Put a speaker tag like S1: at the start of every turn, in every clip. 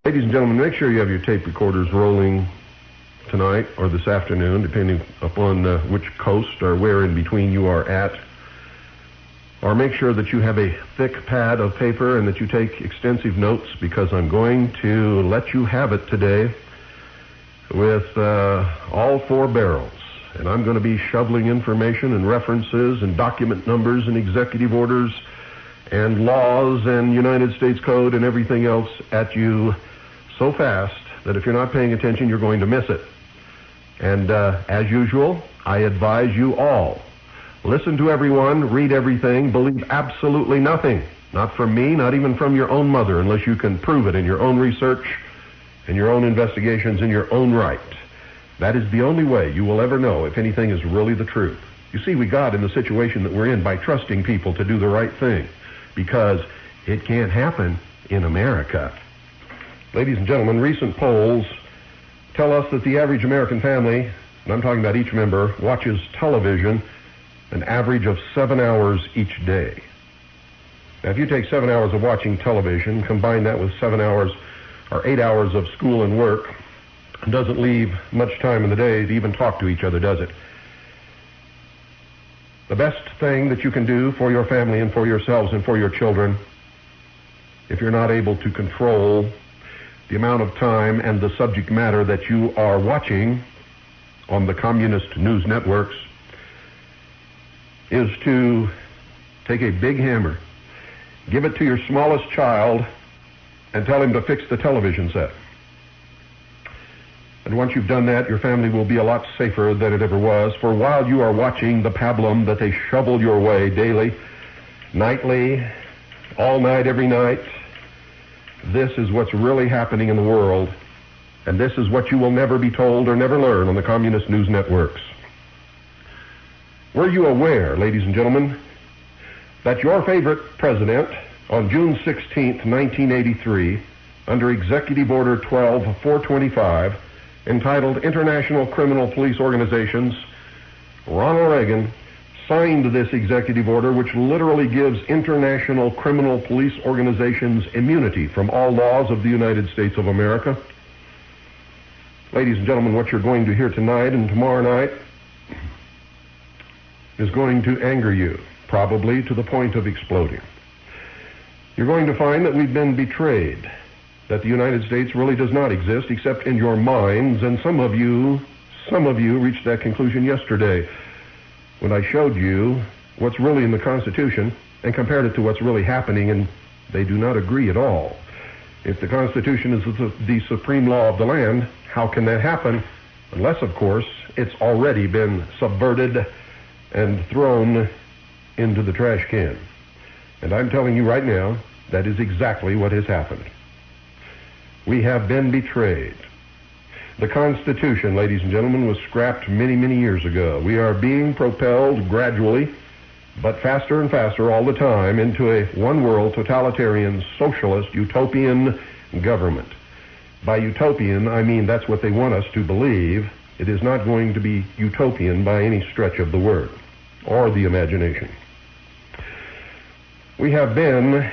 S1: Ladies and gentlemen, make sure you have your tape recorders rolling tonight or this afternoon, depending upon which coast or where in between you are at. Or make sure that you have a thick pad of paper and that you take extensive notes, because I'm going to let you have it today with all four barrels. And I'm going to be shoveling information and references and document numbers and executive orders and laws and United States Code and everything else at you so fast that if you're not paying attention, you're going to miss it. And as usual, I advise you all, listen to everyone, read everything, believe absolutely nothing. Not from me, not even from your own mother, unless you can prove it in your own research and your own investigations in your own right. That is the only way you will ever know if anything is really the truth. You see, we got in the situation that we're in by trusting people to do the right thing, because it can't happen in America. Ladies and gentlemen, recent polls tell us that the average American family, and I'm talking about each member, watches television an average of 7 hours each day. Now, if you take 7 hours of watching television, combine that with 7 hours or 8 hours of school and work, it doesn't leave much time in the day to even talk to each other, does it? The best thing that you can do for your family and for yourselves and for your children, if you're not able to control the amount of time and the subject matter that you are watching on the communist news networks, is to take a big hammer, give it to your smallest child, and tell him to fix the television set. And once you've done that, your family will be a lot safer than it ever was. For while you are watching the pablum that they shovel your way daily, nightly, all night, every night, this is what's really happening in the world, and this is what you will never be told or never learn on the communist news networks. Were you aware, ladies and gentlemen, that your favorite president on June 16th, 1983, under Executive Order 12-425, entitled International Criminal Police Organizations, Ronald Reagan signed this executive order, which literally gives international criminal police organizations immunity from all laws of the United States of America? Ladies and gentlemen, what you're going to hear tonight and tomorrow night is going to anger you, probably to the point of exploding. You're going to find that we've been betrayed, that the United States really does not exist except in your minds, and some of you reached that conclusion yesterday when I showed you what's really in the Constitution and compared it to what's really happening, and they do not agree at all. If the Constitution is the supreme law of the land, how can that happen? Unless, of course, it's already been subverted and thrown into the trash can. And I'm telling you right now, that is exactly what has happened. We have been betrayed. The Constitution, ladies and gentlemen, was scrapped many, many years ago. We are being propelled gradually, but faster and faster all the time, into a one-world, totalitarian, socialist, utopian government. By utopian, I mean that's what they want us to believe. It is not going to be utopian by any stretch of the word or the imagination. We have been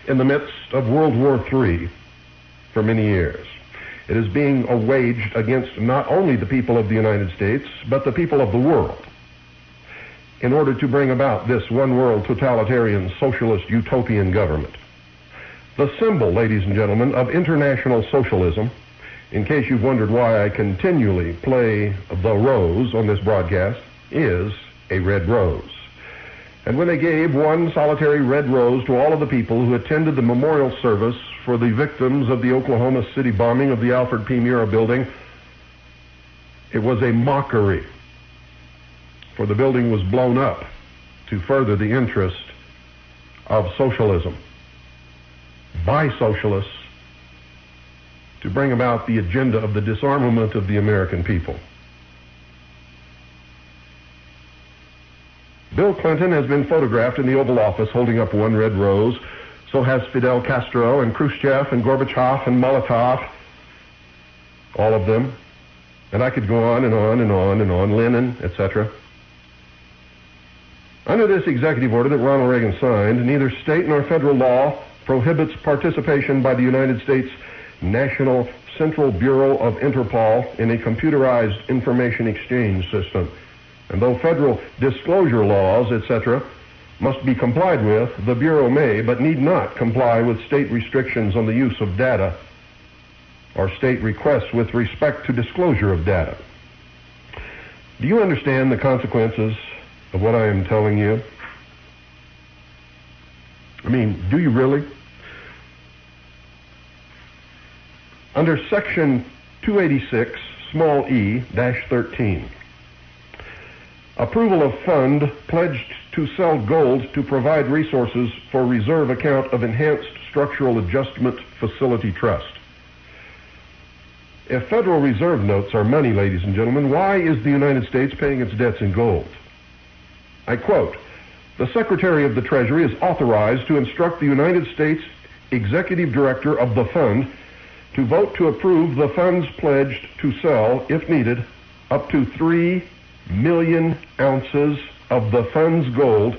S1: in the midst of World War III for many years. It is being waged against not only the people of the United States, but the people of the world, in order to bring about this one-world, totalitarian, socialist, utopian government. The symbol, ladies and gentlemen, of international socialism, in case you've wondered why I continually play the rose on this broadcast, is a red rose. And when they gave one solitary red rose to all of the people who attended the memorial service for the victims of the Oklahoma City bombing of the Alfred P. Murrah building, it was a mockery, for the building was blown up to further the interest of socialism by socialists to bring about the agenda of the disarmament of the American people. Bill Clinton has been photographed in the Oval Office holding up one red rose. So has Fidel Castro and Khrushchev and Gorbachev and Molotov, all of them. And I could go on and on and on and on, Lenin, etc. Under this executive order that Ronald Reagan signed, neither state nor federal law prohibits participation by the United States National Central Bureau of Interpol in a computerized information exchange system. And though federal disclosure laws, etc., must be complied with, the Bureau may, but need not, comply with state restrictions on the use of data or state requests with respect to disclosure of data. Do you understand the consequences of what I am telling you? I mean, do you really? Under Section 286, small e-13, approval of fund pledged to sell gold to provide resources for reserve account of Enhanced Structural Adjustment Facility Trust. If Federal Reserve notes are money, ladies and gentlemen, why is the United States paying its debts in gold? I quote, "The Secretary of the Treasury is authorized to instruct the United States Executive Director of the Fund to vote to approve the funds pledged to sell, if needed, up to 3 million ounces of the fund's gold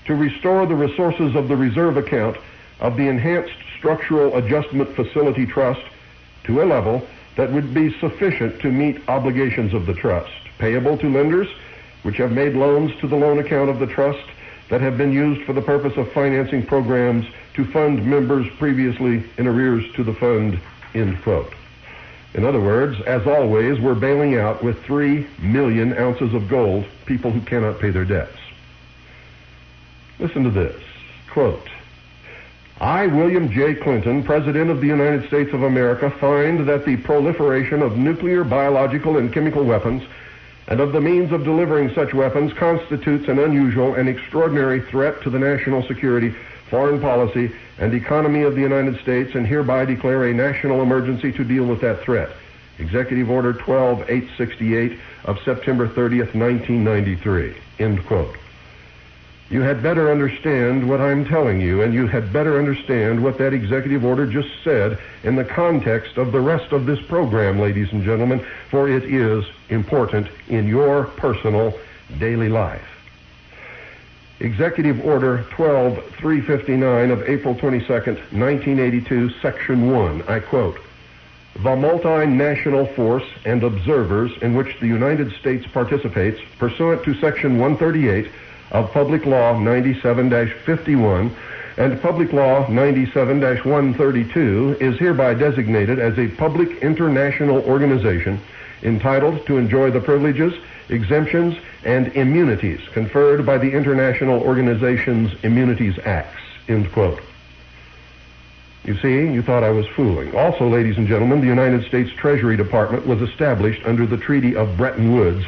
S1: to restore the resources of the reserve account of the Enhanced Structural Adjustment Facility Trust to a level that would be sufficient to meet obligations of the trust, payable to lenders which have made loans to the loan account of the trust that have been used for the purpose of financing programs to fund members previously in arrears to the fund," end quote. In other words, as always, we're bailing out with 3 million ounces of gold people who cannot pay their debts. Listen to this, quote, "I, William J. Clinton, President of the United States of America, find that the proliferation of nuclear, biological, and chemical weapons and of the means of delivering such weapons constitutes an unusual and extraordinary threat to the national security, foreign policy, and economy of the United States, and hereby declare a national emergency to deal with that threat." Executive Order 12868 of September 30th, 1993, end quote. You had better understand what I'm telling you, and you had better understand what that executive order just said in the context of the rest of this program, ladies and gentlemen, for it is important in your personal daily life. Executive Order 12359 of April 22nd, 1982, Section 1, I quote, "The multinational force and observers in which the United States participates pursuant to Section 138 of Public Law 97-51 and Public Law 97-132 is hereby designated as a public international organization entitled to enjoy the privileges, exemptions, and immunities conferred by the International Organization's Immunities Acts," end quote. You see, you thought I was fooling. Also, ladies and gentlemen, the United States Treasury Department was established under the Treaty of Bretton Woods,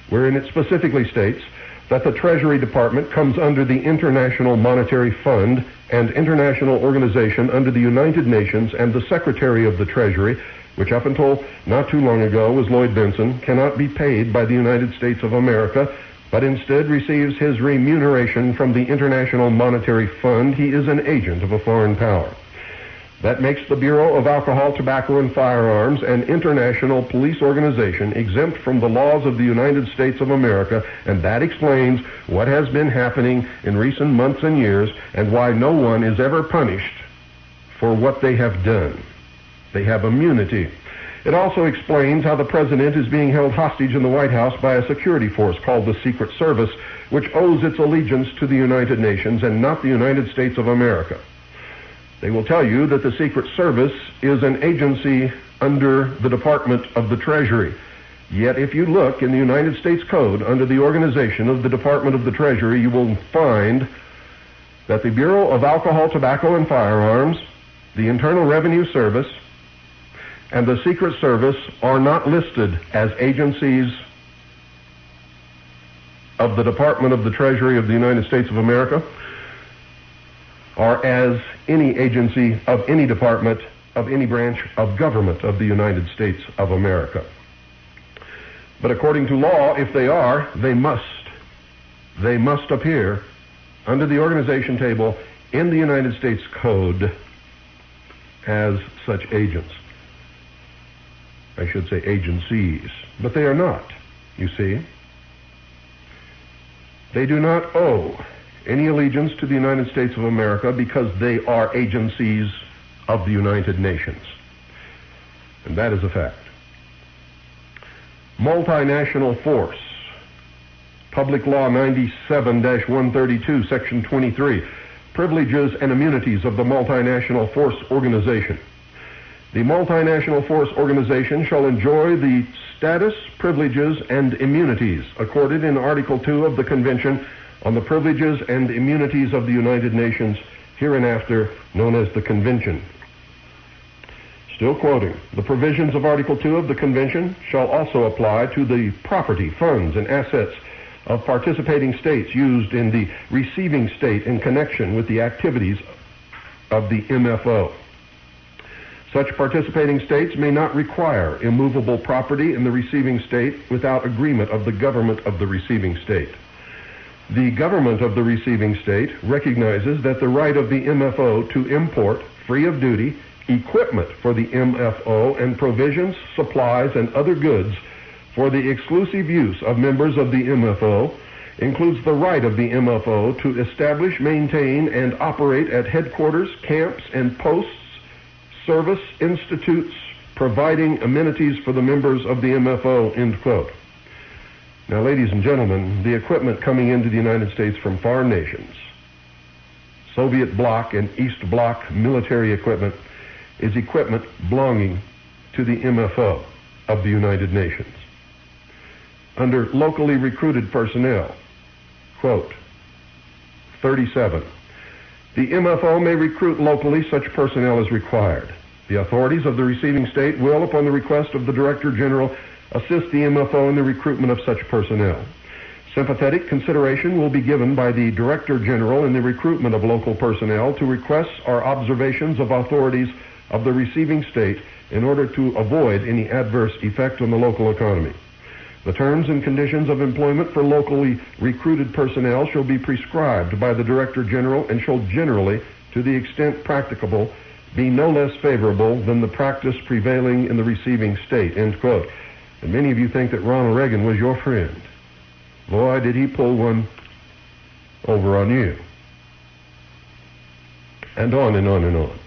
S1: wherein it specifically states that the Treasury Department comes under the International Monetary Fund and International Organization under the United Nations, and the Secretary of the Treasury, which up until not too long ago was Lloyd Bentsen, cannot be paid by the United States of America, but instead receives his remuneration from the International Monetary Fund. He is an agent of a foreign power. That makes the Bureau of Alcohol, Tobacco, and Firearms an international police organization exempt from the laws of the United States of America, and that explains what has been happening in recent months and years and why no one is ever punished for what they have done. They have immunity. It also explains how the president is being held hostage in the White House by a security force called the Secret Service, which owes its allegiance to the United Nations and not the United States of America. They will tell you that the Secret Service is an agency under the Department of the Treasury. Yet if you look in the United States Code under the organization of the Department of the Treasury, you will find that the Bureau of Alcohol, Tobacco, and Firearms, the Internal Revenue Service, and the Secret Service are not listed as agencies of the Department of the Treasury of the United States of America, or as any agency of any department of any branch of government of the United States of America. But according to law, if they are, they must appear under the organization table in the United States Code as such agents. I should say agencies, but they are not, you see. They do not owe any allegiance to the United States of America because they are agencies of the United Nations. And that is a fact. Multinational force. Public Law 97-132, Section 23. Privileges and immunities of the multinational force organization. The multinational force organization shall enjoy the status, privileges, and immunities accorded in Article 2 of the Convention on the Privileges and Immunities of the United Nations, hereinafter known as the Convention. Still quoting, the provisions of Article 2 of the Convention shall also apply to the property, funds, and assets of participating states used in the receiving state in connection with the activities of the MFO. Such participating states may not require immovable property in the receiving state without agreement of the government of the receiving state. The government of the receiving state recognizes that the right of the MFO to import, free of duty, equipment for the MFO and provisions, supplies, and other goods for the exclusive use of members of the MFO includes the right of the MFO to establish, maintain, and operate at headquarters, camps, and posts, service institutes, providing amenities for the members of the MFO, end quote. Now, ladies and gentlemen, the equipment coming into the United States from foreign nations, Soviet bloc and East bloc military equipment, is equipment belonging to the MFO of the United Nations. Under locally recruited personnel, quote, 37. The MFO may recruit locally such personnel as required. The authorities of the receiving state will, upon the request of the Director General, assist the MFO in the recruitment of such personnel. Sympathetic consideration will be given by the Director General in the recruitment of local personnel to requests or observations of authorities of the receiving state in order to avoid any adverse effect on the local economy. The terms and conditions of employment for locally recruited personnel shall be prescribed by the Director General and shall generally, to the extent practicable, be no less favorable than the practice prevailing in the receiving state, end quote. And many of you think that Ronald Reagan was your friend. Boy, did he pull one over on you. And on and on and on.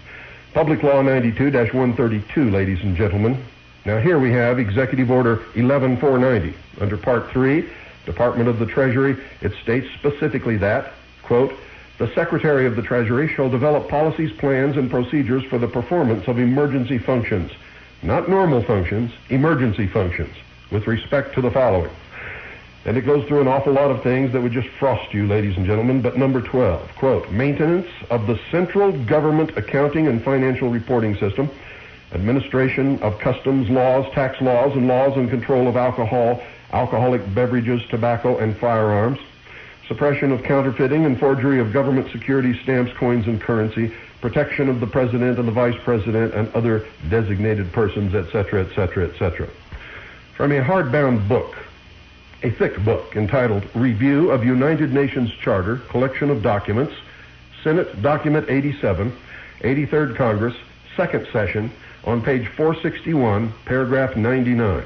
S1: Public Law 92-132, ladies and gentlemen. Now here we have Executive Order 11490. Under Part 3, Department of the Treasury, it states specifically that, quote, the Secretary of the Treasury shall develop policies, plans, and procedures for the performance of emergency functions, not normal functions, emergency functions, with respect to the following. And it goes through an awful lot of things that would just frost you, ladies and gentlemen, but number 12, quote, maintenance of the central government accounting and financial reporting system, administration of customs laws, tax laws, and laws in control of alcohol, alcoholic beverages, tobacco, and firearms, suppression of counterfeiting and forgery of government securities, stamps, coins, and currency, protection of the President and the Vice President and other designated persons, etc., etc., etc. From a hardbound book, a thick book entitled Review of United Nations Charter, Collection of Documents, Senate Document 87, 83rd Congress, Second Session, on page 461, paragraph 99.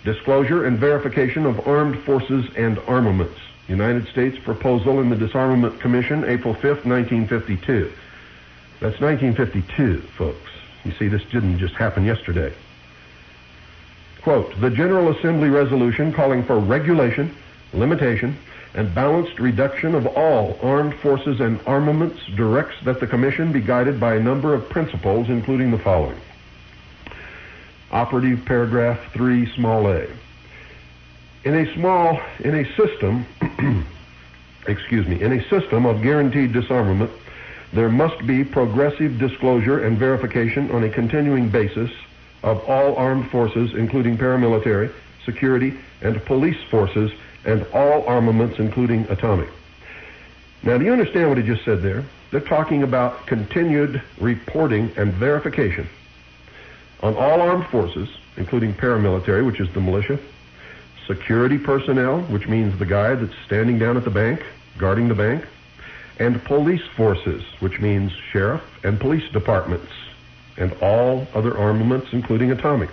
S1: Disclosure and verification of armed forces and armaments. United States proposal in the Disarmament Commission, April 5th, 1952. That's 1952, folks. You see, this didn't just happen yesterday. Quote, the General Assembly resolution calling for regulation, limitation, and balanced reduction of all armed forces and armaments directs that the Commission be guided by a number of principles, including the following. Operative paragraph 3, small a. In a system of guaranteed disarmament, there must be progressive disclosure and verification on a continuing basis of all armed forces, including paramilitary, security, and police forces, and all armaments, including atomic. Now, do you understand what he just said there? They're talking about continued reporting and verification on all armed forces, including paramilitary, which is the militia, security personnel, which means the guy that's standing down at the bank, guarding the bank, and police forces, which means sheriff and police departments, and all other armaments, including atomic.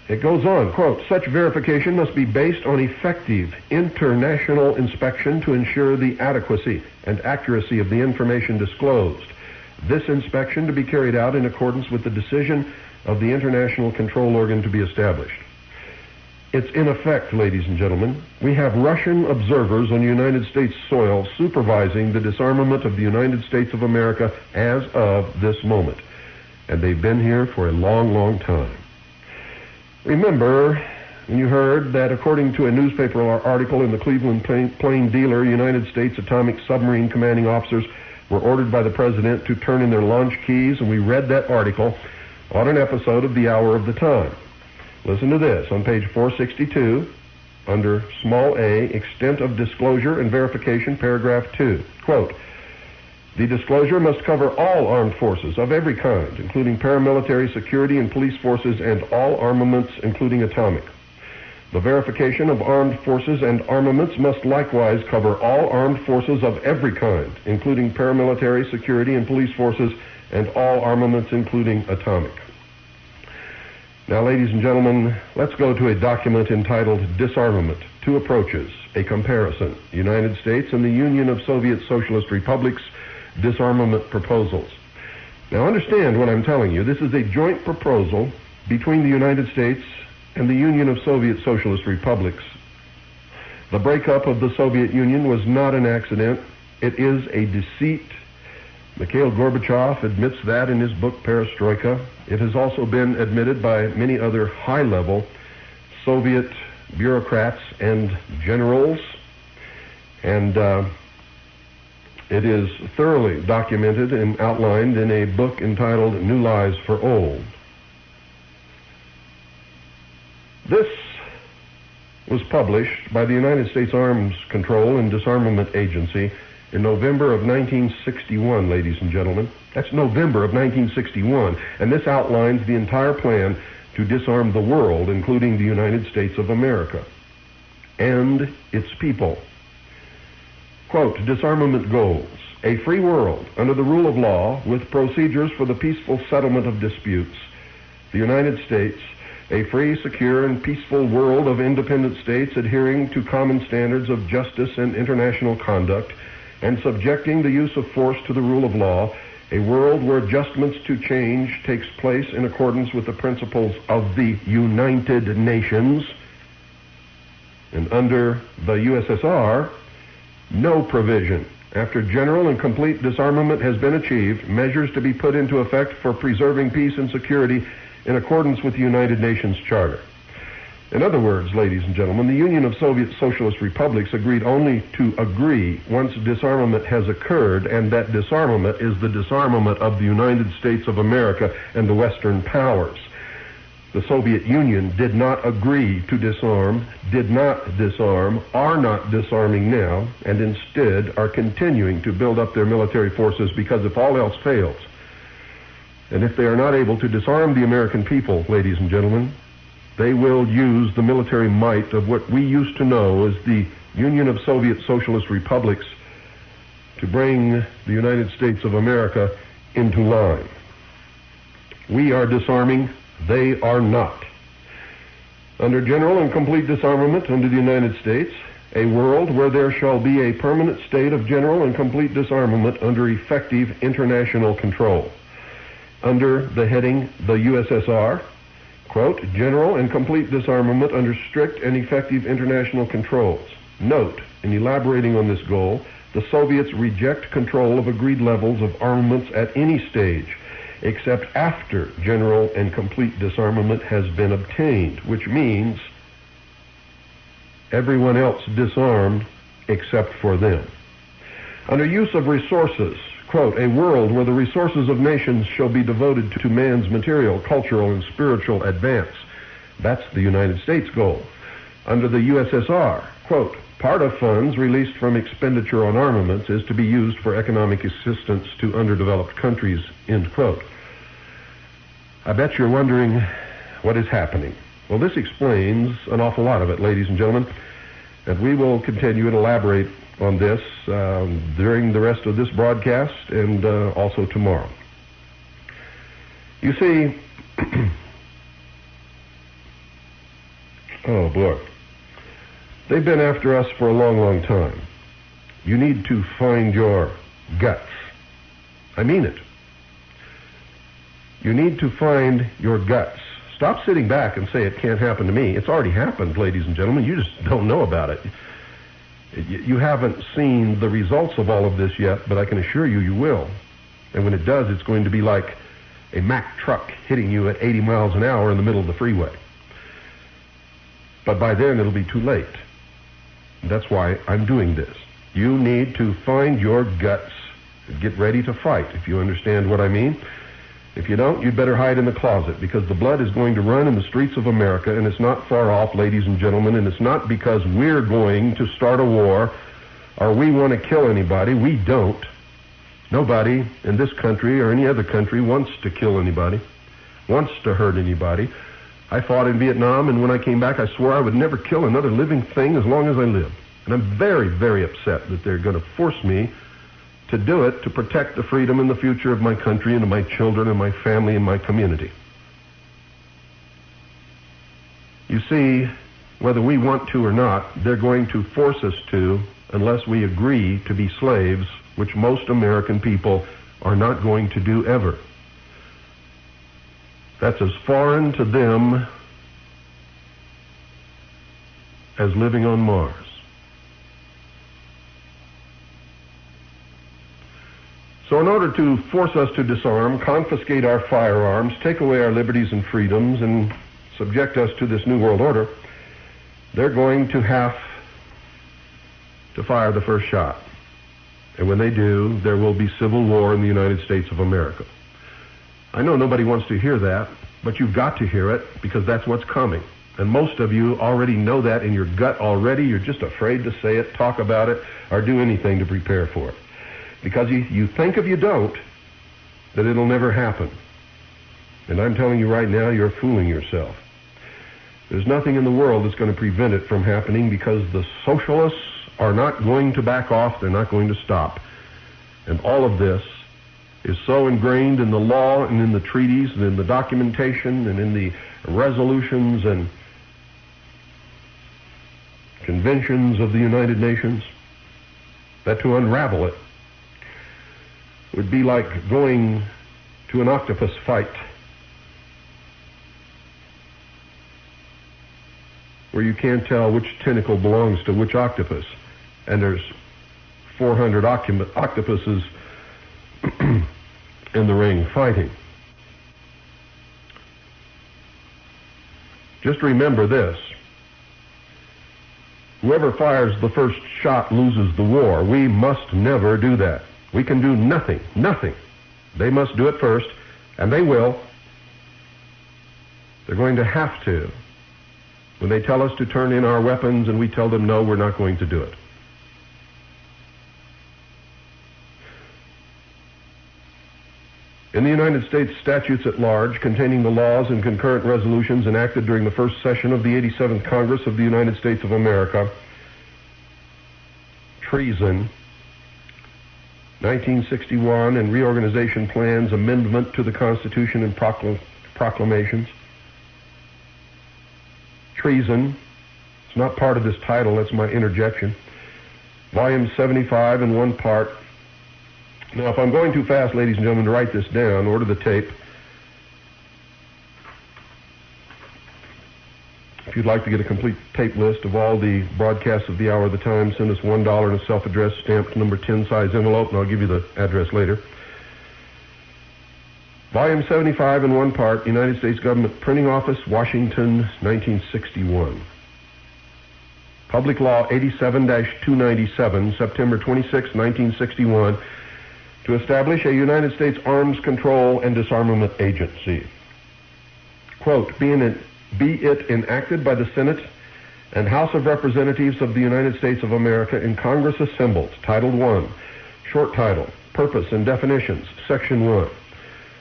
S1: It goes on, quote, such verification must be based on effective international inspection to ensure the adequacy and accuracy of the information disclosed. This inspection to be carried out in accordance with the decision of the international control organ to be established. It's in effect, ladies and gentlemen, we have Russian observers on United States soil supervising the disarmament of the United States of America as of this moment. And they've been here for a long, long time. Remember, when you heard that according to a newspaper article in the Cleveland Plain Dealer, United States atomic submarine commanding officers were ordered by the president to turn in their launch keys, and we read that article on an episode of The Hour of the Time. Listen to this on page 462, under small a, extent of disclosure and verification, paragraph 2. Quote, the disclosure must cover all armed forces of every kind, including paramilitary, security, and police forces, and all armaments, including atomic. The verification of armed forces and armaments must likewise cover all armed forces of every kind, including paramilitary, security, and police forces, and all armaments, including atomic. Now, ladies and gentlemen, let's go to a document entitled Disarmament, Two Approaches, a Comparison, United States and the Union of Soviet Socialist Republics, Disarmament Proposals. Now, understand what I'm telling you. This is a joint proposal between the United States and the Union of Soviet Socialist Republics. The breakup of the Soviet Union was not an accident. It is a deceit. Mikhail Gorbachev admits that in his book Perestroika. It has also been admitted by many other high-level Soviet bureaucrats and generals, and it is thoroughly documented and outlined in a book entitled New Lies for Old. This was published by the United States Arms Control and Disarmament Agency in November of 1961, ladies and gentlemen. That's November of 1961, and this outlines the entire plan to disarm the world, including the United States of America and its people. Quote, disarmament goals: a free world under the rule of law with procedures for the peaceful settlement of disputes. The United States, a free, secure, and peaceful world of independent states adhering to common standards of justice and international conduct and subjecting the use of force to the rule of law, a world where adjustments to change takes place in accordance with the principles of the United Nations. And under the USSR, no provision after general and complete disarmament has been achieved, measures to be put into effect for preserving peace and security in accordance with the United Nations Charter. In other words, ladies and gentlemen, the Union of Soviet Socialist Republics agreed only to agree once disarmament has occurred, and that disarmament is the disarmament of the United States of America and the Western powers. The Soviet Union did not agree to disarm, did not disarm, are not disarming now, and instead are continuing to build up their military forces because if all else fails, and if they are not able to disarm the American people, ladies and gentlemen, they will use the military might of what we used to know as the Union of Soviet Socialist Republics to bring the United States of America into line. We are disarming, they are not. Under general and complete disarmament under the United States, a world where there shall be a permanent state of general and complete disarmament under effective international control. Under the heading, the USSR, quote, general and complete disarmament under strict and effective international controls. Note, in elaborating on this goal, the Soviets reject control of agreed levels of armaments at any stage, except after general and complete disarmament has been obtained, which means everyone else disarmed except for them. Under use of resources, quote, a world where the resources of nations shall be devoted to man's material, cultural, and spiritual advance. That's the United States goal. Under the USSR, quote, part of funds released from expenditure on armaments is to be used for economic assistance to underdeveloped countries, end quote. I bet you're wondering what is happening. Well, this explains an awful lot of it, ladies and gentlemen, and we will continue to elaborate on this during the rest of this broadcast and also tomorrow. You see, oh boy, they've been after us for a long, long time. You need to find your guts. I mean it. You need to find your guts. Stop sitting back and say it can't happen to me. It's already happened, ladies and gentlemen. You just don't know about it. You haven't seen the results of all of this yet, but I can assure you, you will. And when it does, it's going to be like a Mack truck hitting you at 80 miles an hour in the middle of the freeway. But by then, it'll be too late. That's why I'm doing this. You need to find your guts and get ready to fight, if you understand what I mean. If you don't, you'd better hide in the closet, because the blood is going to run in the streets of America, and it's not far off, ladies and gentlemen, and it's not because we're going to start a war or we want to kill anybody. We don't. Nobody in this country or any other country wants to kill anybody, wants to hurt anybody. I fought in Vietnam, and when I came back, I swore I would never kill another living thing as long as I lived. And I'm very, very upset that they're going to force me to do it to protect the freedom and the future of my country and of my children and my family and my community. You see, whether we want to or not, they're going to force us to, unless we agree to be slaves, which most American people are not going to do ever. That's as foreign to them as living on Mars. So in order to force us to disarm, confiscate our firearms, take away our liberties and freedoms, and subject us to this new world order, they're going to have to fire the first shot. And when they do, there will be civil war in the United States of America. I know nobody wants to hear that, but you've got to hear it, because that's what's coming. And most of you already know that in your gut already. You're just afraid to say it, talk about it, or do anything to prepare for it. Because you think if you don't, that it'll never happen. And I'm telling you right now, you're fooling yourself. There's nothing in the world that's going to prevent it from happening, because the socialists are not going to back off. They're not going to stop. And all of this is so ingrained in the law and in the treaties and in the documentation and in the resolutions and conventions of the United Nations that to unravel it would be like going to an octopus fight where you can't tell which tentacle belongs to which octopus, and there's 400 octopuses in the ring fighting. Just remember this. Whoever fires the first shot loses the war. We must never do that. We can do nothing. They must do it first, and they will. They're going to have to. When they tell us to turn in our weapons and we tell them no, we're not going to do it. In the United States statutes at large, containing the laws and concurrent resolutions enacted during the first session of the 87th Congress of the United States of America, treason, 1961, and reorganization plans, amendment to the Constitution and proclamations. Treason, it's not part of this title, that's my interjection. Volume 75 in one part. Now, if I'm going too fast, ladies and gentlemen, to write this down, order the tape. If you'd like to get a complete tape list of all the broadcasts of the Hour of the Time, send us $1 in a self-addressed stamped number 10 size envelope, and I'll give you the address later. Volume 75 in one part, United States Government Printing Office, Washington, 1961. Public Law 87-297, September 26, 1961, to establish a United States Arms Control and Disarmament Agency. Quote, be it enacted by the Senate and House of Representatives of the United States of America in Congress assembled, Title 1, short title, Purpose and Definitions, Section 1.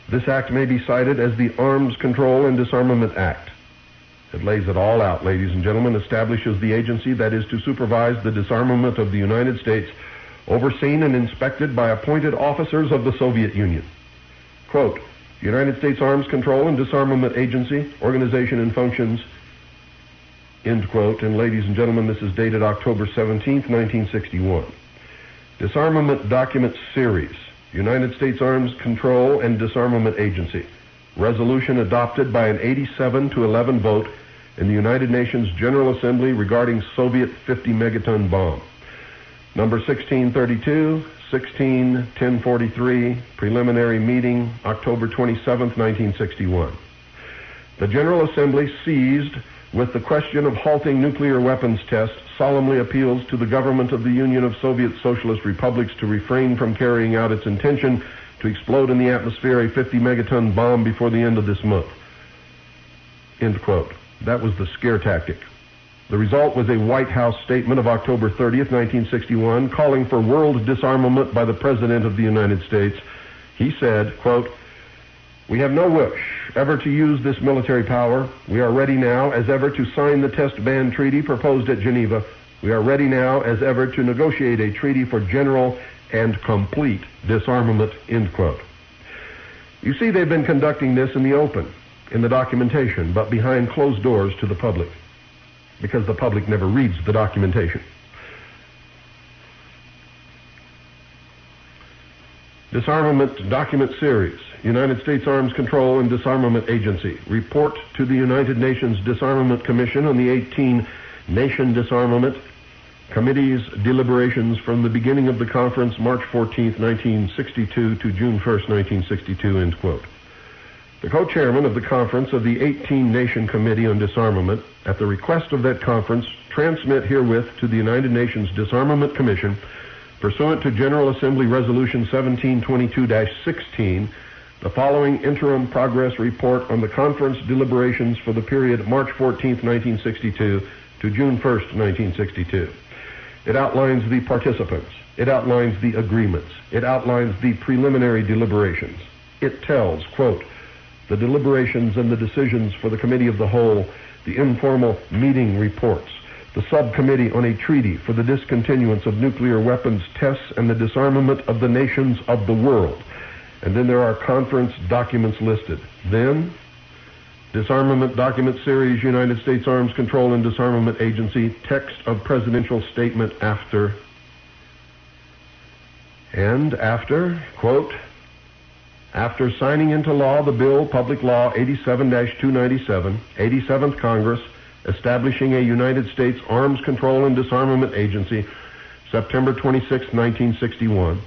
S1: This act may be cited as the Arms Control and Disarmament Act. It lays it all out, ladies and gentlemen, establishes the agency that is to supervise the disarmament of the United States, overseen and inspected by appointed officers of the Soviet Union. Quote, United States Arms Control and Disarmament Agency, organization and functions, end quote. And ladies and gentlemen, this is dated October 17th, 1961. Disarmament Document Series, United States Arms Control and Disarmament Agency, resolution adopted by an 87-11 vote in the United Nations General Assembly regarding Soviet 50 megaton bomb. Number 1632, 16-1043, preliminary meeting, October 27, 1961. The General Assembly, seized with the question of halting nuclear weapons tests, solemnly appeals to the government of the Union of Soviet Socialist Republics to refrain from carrying out its intention to explode in the atmosphere a 50 megaton bomb before the end of this month. End quote. That was the scare tactic. The result was a White House statement of October 30th, 1961, calling for world disarmament by the President of the United States. He said, quote, "We have no wish ever to use this military power. We are ready now as ever to sign the test ban treaty proposed at Geneva. We are ready now as ever to negotiate a treaty for general and complete disarmament," end quote. You see, they've been conducting this in the open, in the documentation, but behind closed doors to the public, because the public never reads the documentation. Disarmament Document Series, United States Arms Control and Disarmament Agency. Report to the United Nations Disarmament Commission on the 18-Nation Disarmament Committee's deliberations from the beginning of the conference, March 14th, 1962 to June 1st, 1962, end quote. The co-chairman of the conference of the 18-Nation Committee on Disarmament, at the request of that conference, transmit herewith to the United Nations Disarmament Commission, pursuant to General Assembly Resolution 1722-16, the following interim progress report on the conference deliberations for the period March 14th, 1962 to June 1st, 1962. It outlines the participants. It outlines the agreements. It outlines the preliminary deliberations. It tells, quote, the deliberations and the decisions for the Committee of the Whole, the informal meeting reports, the subcommittee on a treaty for the discontinuance of nuclear weapons tests and the disarmament of the nations of the world. And then there are conference documents listed. Then, Disarmament Document Series, United States Arms Control and Disarmament Agency, text of presidential statement after, and after, quote, after signing into law the bill, Public Law 87-297, 87th Congress, establishing a United States Arms Control and Disarmament Agency, September 26, 1961,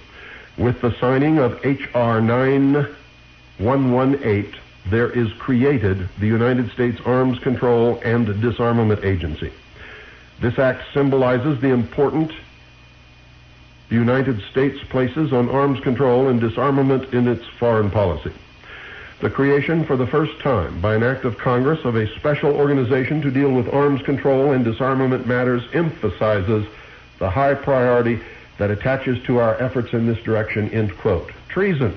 S1: with the signing of H.R. 9118, there is created the United States Arms Control and Disarmament Agency. This act symbolizes the important the United States places on arms control and disarmament in its foreign policy. The creation for the first time by an act of Congress of a special organization to deal with arms control and disarmament matters emphasizes the high priority that attaches to our efforts in this direction, end quote. Treason.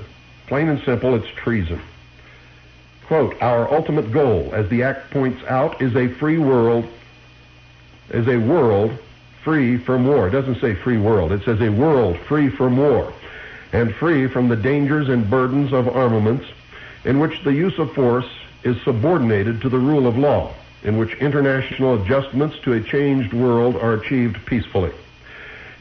S1: Plain and simple, it's treason. Quote, our ultimate goal, as the act points out, is a world free from war. It doesn't say free world. It says a world free from war and free from the dangers and burdens of armaments, in which the use of force is subordinated to the rule of law, in which international adjustments to a changed world are achieved peacefully.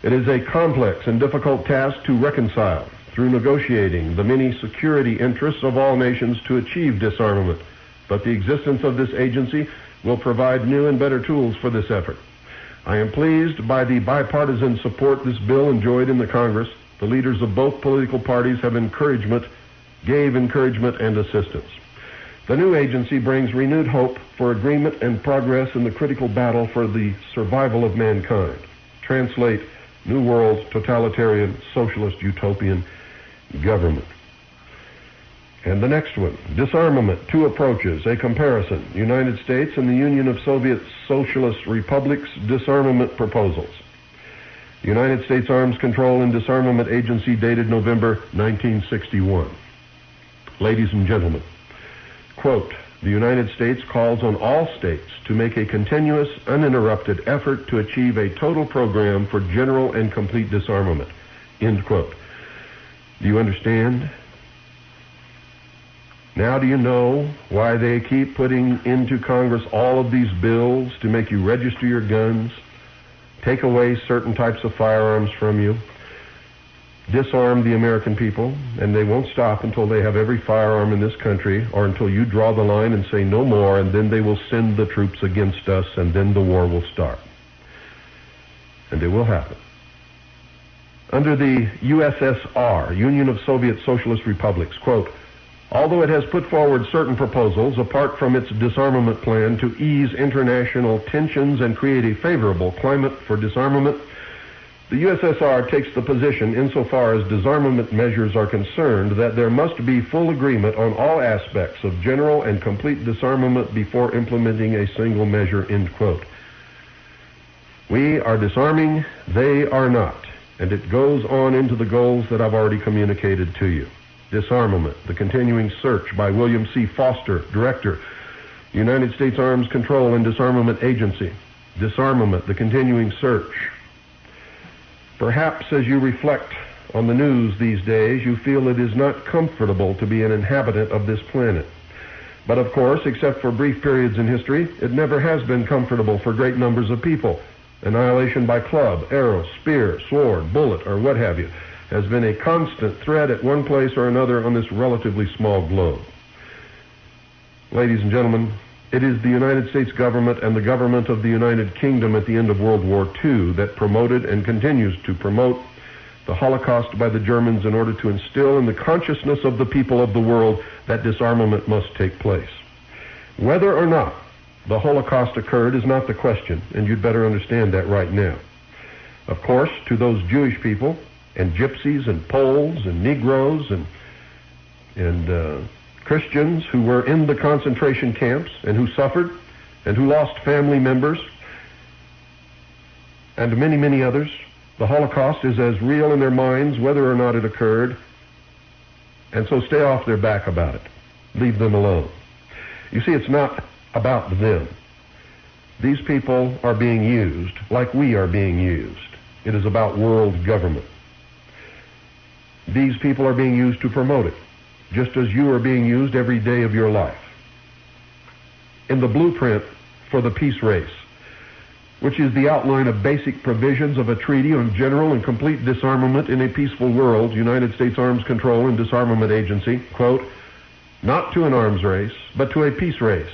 S1: It is a complex and difficult task to reconcile through negotiating the many security interests of all nations to achieve disarmament, but the existence of this agency will provide new and better tools for this effort. I am pleased by the bipartisan support this bill enjoyed in the Congress. The leaders of both political parties gave encouragement and assistance. The new agency brings renewed hope for agreement and progress in the critical battle for the survival of mankind. Translate, New World Totalitarian Socialist Utopian Government. And the next one, disarmament, two approaches, a comparison, United States and the Union of Soviet Socialist Republics disarmament proposals. United States Arms Control and Disarmament Agency, dated November 1961. Ladies and gentlemen, quote, the United States calls on all states to make a continuous, uninterrupted effort to achieve a total program for general and complete disarmament, end quote. Do you understand? Now do you know why they keep putting into Congress all of these bills to make you register your guns, take away certain types of firearms from you, disarm the American people, and they won't stop until they have every firearm in this country, or until you draw the line and say no more, and then they will send the troops against us, and then the war will start. And it will happen. Under the USSR, Union of Soviet Socialist Republics, quote, although it has put forward certain proposals apart from its disarmament plan to ease international tensions and create a favorable climate for disarmament, the USSR takes the position, insofar as disarmament measures are concerned, that there must be full agreement on all aspects of general and complete disarmament before implementing a single measure, end quote. We are disarming, they are not. And it goes on into the goals that I've already communicated to you. Disarmament, the continuing search by William C. Foster, Director, United States Arms Control and Disarmament Agency. Disarmament, the continuing search. Perhaps as you reflect on the news these days, you feel it is not comfortable to be an inhabitant of this planet. But of course, except for brief periods in history, it never has been comfortable for great numbers of people. Annihilation by club, arrow, spear, sword, bullet, or what have you, has been a constant threat at one place or another on this relatively small globe. Ladies and gentlemen, it is the United States government and the government of the United Kingdom at the end of World War II that promoted and continues to promote the Holocaust by the Germans in order to instill in the consciousness of the people of the world that disarmament must take place. Whether or not the Holocaust occurred is not the question, and you'd better understand that right now. Of course, to those Jewish people, and gypsies, and Poles, and Negroes, and Christians who were in the concentration camps, and who suffered, and who lost family members, and many, many others, the Holocaust is as real in their minds whether or not it occurred, and so stay off their back about it. Leave them alone. You see, it's not about them. These people are being used like we are being used. It is about world government. These people are being used to promote it, just as you are being used every day of your life. In the blueprint for the peace race, which is the outline of basic provisions of a treaty on general and complete disarmament in a peaceful world, United States Arms Control and Disarmament Agency, quote, not to an arms race, but to a peace race,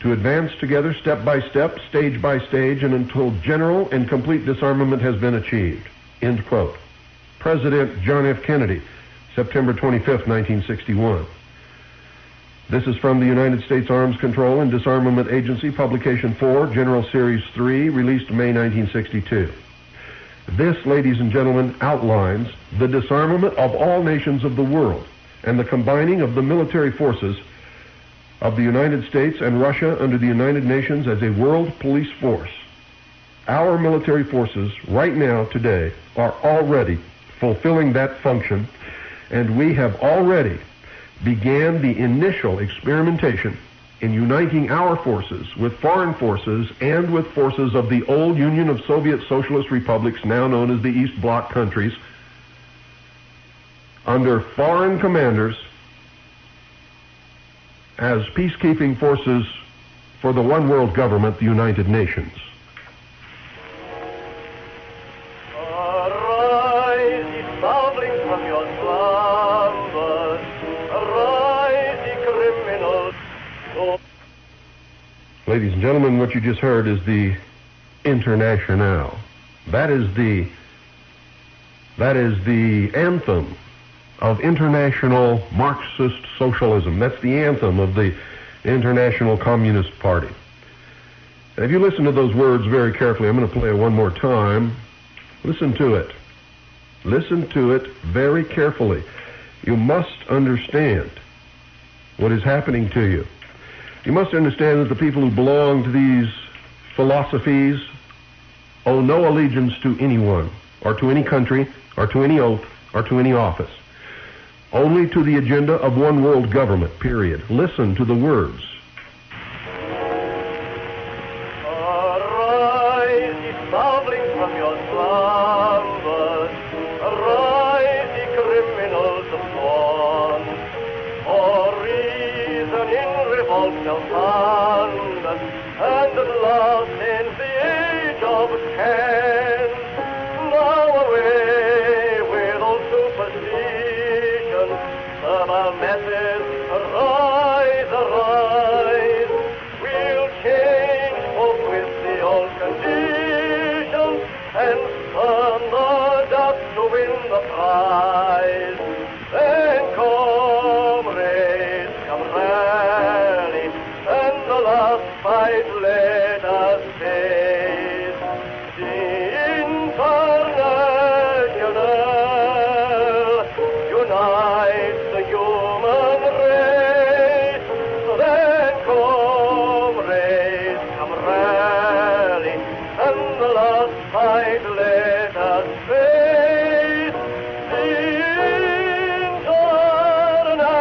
S1: to advance together step by step, stage by stage, and until general and complete disarmament has been achieved, end quote. President John F. Kennedy, September 25th, 1961. This is from the United States Arms Control and Disarmament Agency, Publication 4, General Series 3, released May 1962. This, ladies and gentlemen, outlines the disarmament of all nations of the world and the combining of the military forces of the United States and Russia under the United Nations as a world police force. Our military forces right now, today, are already fulfilling that function, and we have already began the initial experimentation in uniting our forces with foreign forces and with forces of the old Union of Soviet Socialist Republics, now known as the East Bloc countries, under foreign commanders as peacekeeping forces for the one world government, the United Nations.
S2: Arise, ye starvelings from your slumbers. Arise, ye criminals.
S1: Ladies and gentlemen, what you just heard is the Internationale. That is the anthem of international Marxist socialism. That's the anthem of the International Communist Party. And if you listen to those words very carefully, I'm going to play it one more time. Listen to it. Listen to it very carefully. You must understand what is happening to you. You must understand that the people who belong to these philosophies owe no allegiance to anyone, or to any country, or to any oath, or to any office. Only to the agenda of one world government, period. Listen to the words.
S2: Arise, ye starvelings from your slumbers. Arise, ye criminals of scorn. For reason in revolt shall stand, and at last ends the age of chance. Now away with all fight let us face the international unites the human race. Then comrades, come rally, and the last fight let us face the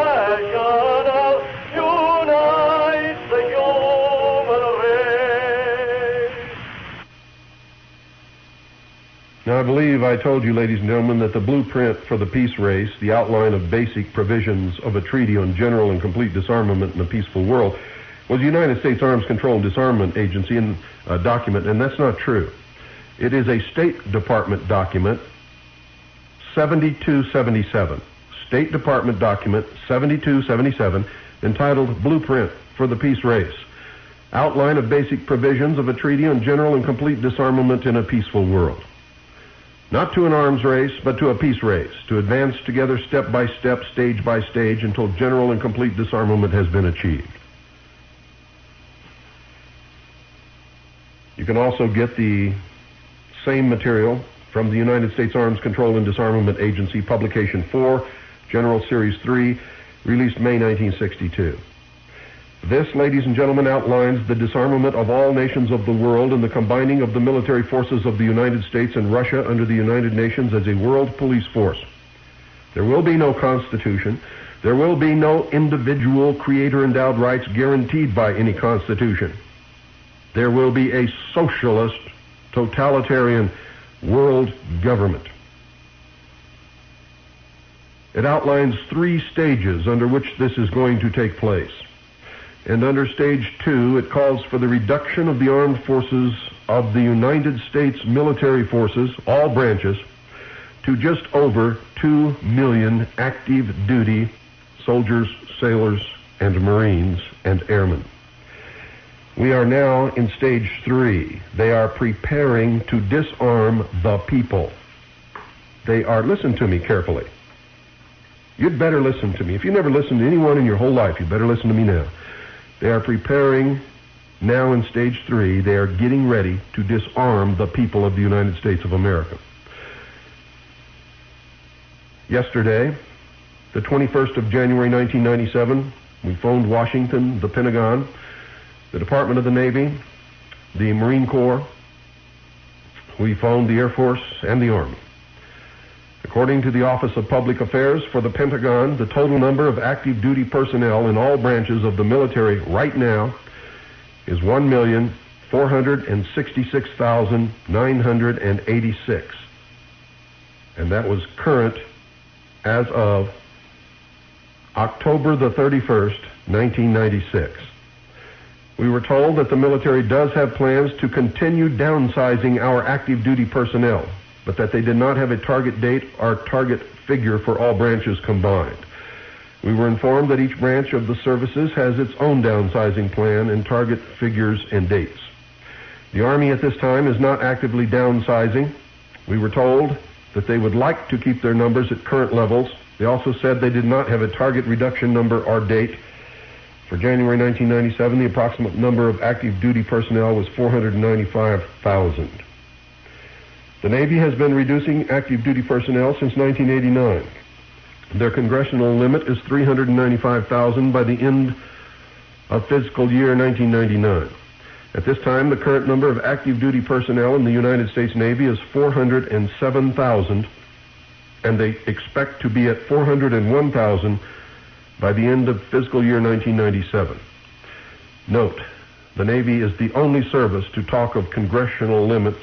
S2: international unites the human race.
S1: Now, I believe I told you, ladies and gentlemen, that the blueprint for the peace race, the outline of basic provisions of a treaty on general and complete disarmament in a peaceful world, was the United States Arms Control and Disarmament Agency document, and that's not true. It is a State Department document, 7277. State Department document 7277, entitled Blueprint for the Peace Race. Outline of basic provisions of a treaty on general and complete disarmament in a peaceful world. Not to an arms race, but to a peace race, to advance together step by step, stage by stage, until general and complete disarmament has been achieved. You can also get the same material from the United States Arms Control and Disarmament Agency, Publication 4, General Series 3, released May 1962. This, ladies and gentlemen, outlines the disarmament of all nations of the world and the combining of the military forces of the United States and Russia under the United Nations as a world police force. There will be no constitution. There will be no individual creator-endowed rights guaranteed by any constitution. There will be a socialist, totalitarian world government. It outlines 3 stages under which this is going to take place. And under stage 2, it calls for the reduction of the armed forces of the United States military forces, all branches, to just over 2 million active duty soldiers, sailors, and Marines and airmen. We are now in stage 3. They are preparing to disarm the people. They are, listen to me carefully. You'd better listen to me. If you never listened to anyone in your whole life, you better listen to me now. They are preparing now in stage 3. They are getting ready to disarm the people of the United States of America. Yesterday, the 21st of January 1997, we phoned Washington, the Pentagon, the Department of the Navy, the Marine Corps. We phoned the Air Force and the Army. According to the Office of Public Affairs for the Pentagon, the total number of active duty personnel in all branches of the military right now is 1,466,986. And that was current as of October the 31st, 1996. We were told that the military does have plans to continue downsizing our active duty personnel, but that they did not have a target date or target figure for all branches combined. We were informed that each branch of the services has its own downsizing plan and target figures and dates. The Army at this time is not actively downsizing. We were told that they would like to keep their numbers at current levels. They also said they did not have a target reduction number or date. For January 1997, the approximate number of active duty personnel was 495,000. The Navy has been reducing active duty personnel since 1989. Their congressional limit is 395,000 by the end of fiscal year 1999. At this time, the current number of active duty personnel in the United States Navy is 407,000, and they expect to be at 401,000 by the end of fiscal year 1997. Note, the Navy is the only service to talk of congressional limits,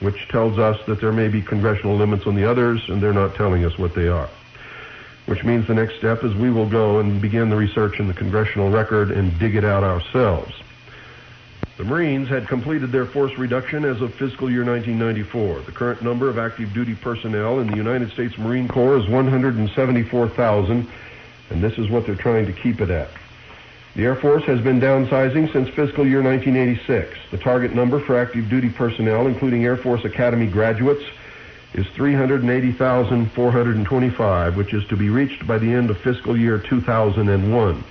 S1: which tells us that there may be congressional limits on the others, and they're not telling us what they are. Which means the next step is we will go and begin the research in the congressional record and dig it out ourselves. The Marines had completed their force reduction as of fiscal year 1994. The current number of active duty personnel in the United States Marine Corps is 174,000, and this is what they're trying to keep it at. The Air Force has been downsizing since fiscal year 1986. The target number for active duty personnel, including Air Force Academy graduates, is 380,425, which is to be reached by the end of fiscal year 2001.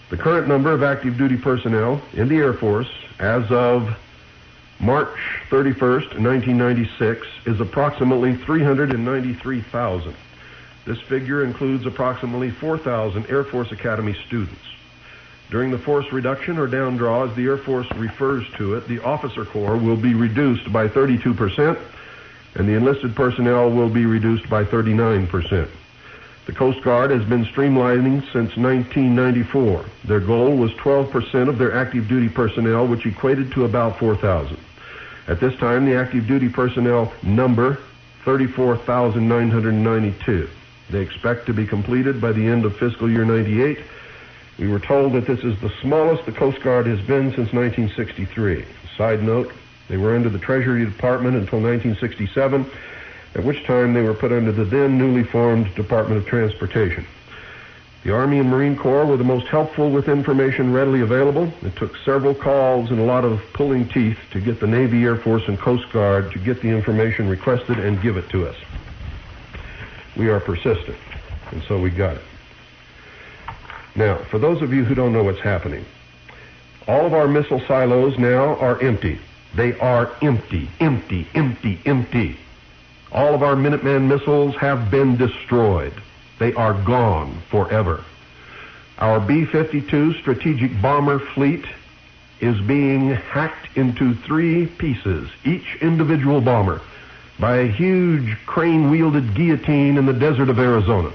S1: The current number of active duty personnel in the Air Force as of March 31st, 1996 is approximately 393,000. This figure includes approximately 4,000 Air Force Academy students. During the force reduction or down draw, as the Air Force refers to it, the officer corps will be reduced by 32%, and the enlisted personnel will be reduced by 39%. The Coast Guard has been streamlining since 1994. Their goal was 12% of their active duty personnel, which equated to about 4,000. At this time, the active duty personnel number 34,992. They expect to be completed by the end of fiscal year 98. We were told that this is the smallest the Coast Guard has been since 1963. Side note, they were under the Treasury Department until 1967, at which time they were put under the then newly formed Department of Transportation. The Army and Marine Corps were the most helpful with information readily available. It took several calls and a lot of pulling teeth to get the Navy, Air Force, and Coast Guard to get the information requested and give it to us. We are persistent, and so we got it. Now, for those of you who don't know what's happening, all of our missile silos now are empty. They are empty, empty, empty, empty. All of our Minuteman missiles have been destroyed. They are gone forever. Our B-52 strategic bomber fleet is being hacked into 3 pieces, each individual bomber, by a huge crane-wielded guillotine in the desert of Arizona.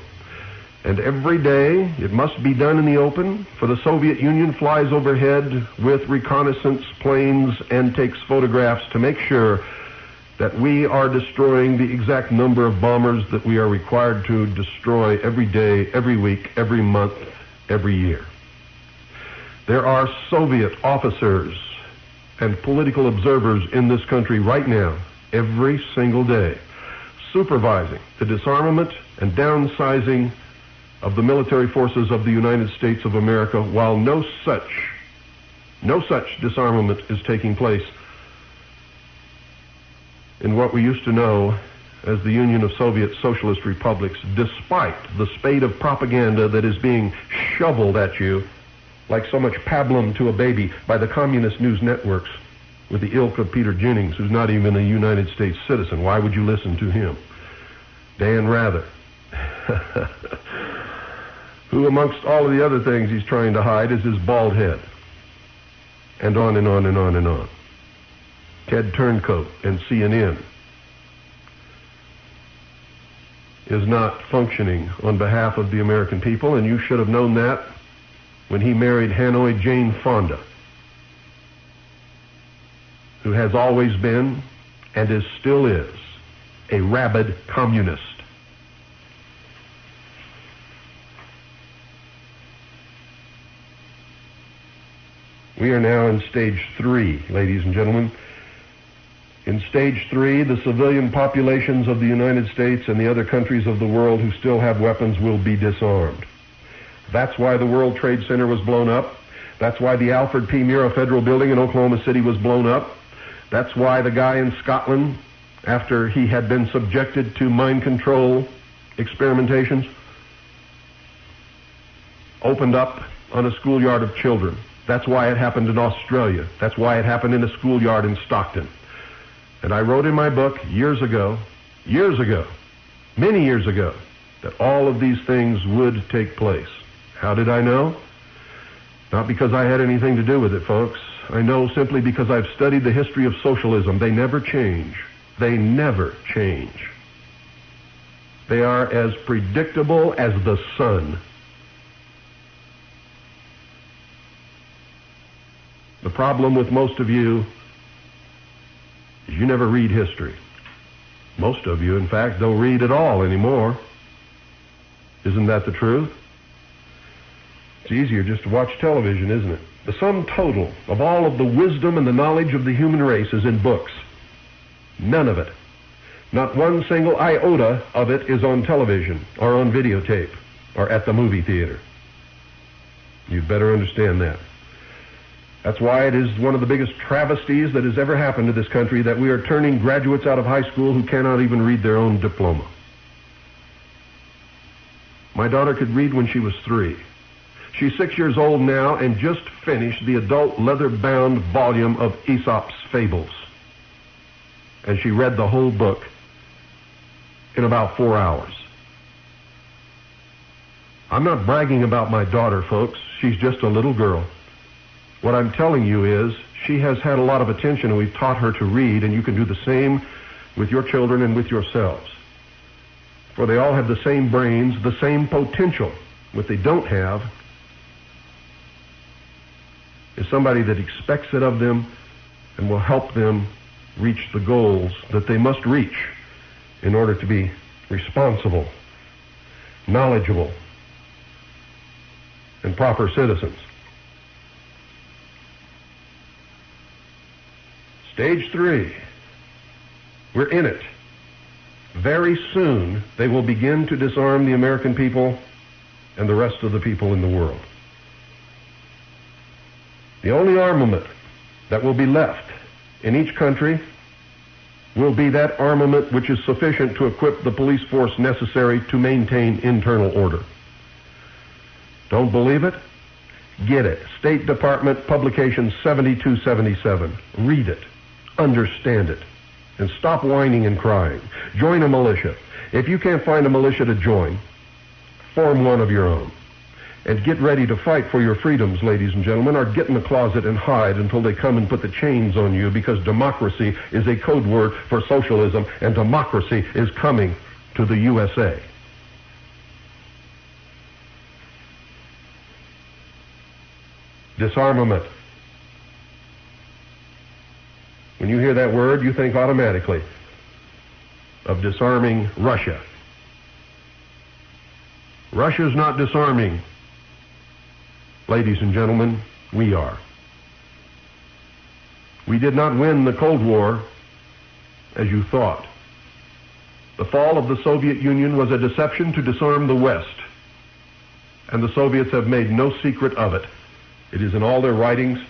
S1: And every day, it must be done in the open, for the Soviet Union flies overhead with reconnaissance planes and takes photographs to make sure that we are destroying the exact number of bombers that we are required to destroy every day, every week, every month, every year. There are Soviet officers and political observers in this country right now, every single day, supervising the disarmament and downsizing of the military forces of the United States of America, while no such disarmament is taking place in what we used to know as the Union of Soviet Socialist Republics, despite the spate of propaganda that is being shoveled at you like so much pablum to a baby by the communist news networks with the ilk of Peter Jennings, who's not even a United States citizen. Why would you listen to him? Dan Rather, who amongst all of the other things he's trying to hide is his bald head. And on and on and on and on. Ted Turncoat and CNN is not functioning on behalf of the American people, and you should have known that when he married Hanoi Jane Fonda, who has always been and still is a rabid communist. We are now in stage 3, ladies and gentlemen. In stage 3, the civilian populations of the United States and the other countries of the world who still have weapons will be disarmed. That's why the World Trade Center was blown up. That's why the Alfred P. Murrah Federal Building in Oklahoma City was blown up. That's why the guy in Scotland, after he had been subjected to mind control experimentations, opened up on a schoolyard of children. That's why it happened in Australia. That's why it happened in a schoolyard in Stockton. And I wrote in my book years ago, many years ago, that all of these things would take place. How did I know? Not because I had anything to do with it, folks. I know simply because I've studied the history of socialism. They never change. They never change. They are as predictable as the sun. The problem with most of you is you never read history. Most of you, in fact, don't read at all anymore. Isn't that the truth? It's easier just to watch television, isn't it? The sum total of all of the wisdom and the knowledge of the human race is in books. None of it. Not one single iota of it is on television or on videotape or at the movie theater. You'd better understand that. That's why it is one of the biggest travesties that has ever happened to this country that we are turning graduates out of high school who cannot even read their own diploma. My daughter could read when she was 3. She's 6 years old now and just finished the adult leather-bound volume of Aesop's Fables. And she read the whole book in about 4 hours. I'm not bragging about my daughter, folks. She's just a little girl. What I'm telling you is she has had a lot of attention, and we've taught her to read, and you can do the same with your children and with yourselves. For they all have the same brains, the same potential. What they don't have is somebody that expects it of them and will help them reach the goals that they must reach in order to be responsible, knowledgeable, and proper citizens. Stage 3. We're in it. Very soon, they will begin to disarm the American people and the rest of the people in the world. The only armament that will be left in each country will be that armament which is sufficient to equip the police force necessary to maintain internal order. Don't believe it? Get it. State Department Publication 7277. Read it. Understand it. And stop whining and crying. Join a militia. If you can't find a militia to join, form one of your own. And get ready to fight for your freedoms, ladies and gentlemen, or get in the closet and hide until they come and put the chains on you, because democracy is a code word for socialism, and democracy is coming to the USA. Disarmament. When you hear that word, you think automatically of disarming Russia. Russia's not disarming. Ladies and gentlemen, we are. We did not win the Cold War as you thought. The fall of the Soviet Union was a deception to disarm the West, and the Soviets have made no secret of it. It is in all their writings.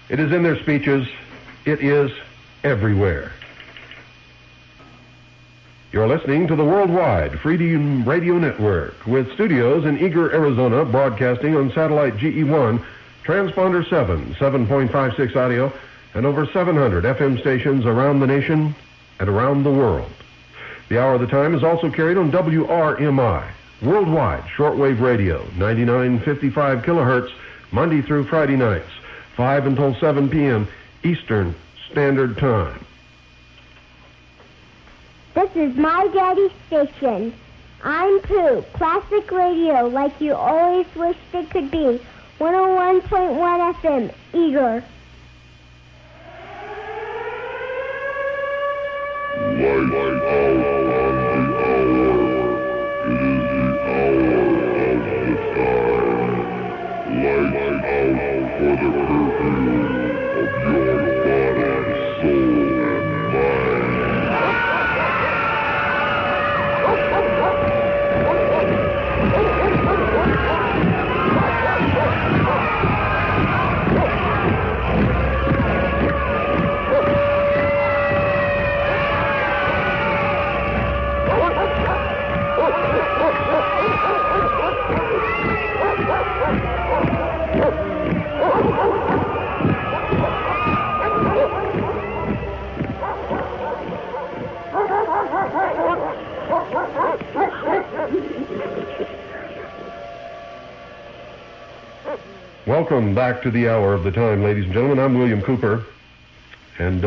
S1: It is in their speeches. It is everywhere. You're listening to the Worldwide Freedom Radio Network, with studios in Eager, Arizona, broadcasting on satellite GE1, transponder 7, 7.56 audio, and over 700 FM stations around the nation and around the world. The Hour of the Time is also carried on WRMI, worldwide shortwave radio, 9955 kilohertz, Monday through Friday nights, 5 until 7 p.m. Eastern Standard Time.
S3: This is my daddy's station. I'm Pooh, classic radio like you always wished it could be. 101.1 FM, Eager.
S4: Light out on the hour. It is the hour of the time. Light out for the curfew of your body, soul, and mind.
S1: Welcome back to the Hour of the Time, ladies and gentlemen. I'm William Cooper, and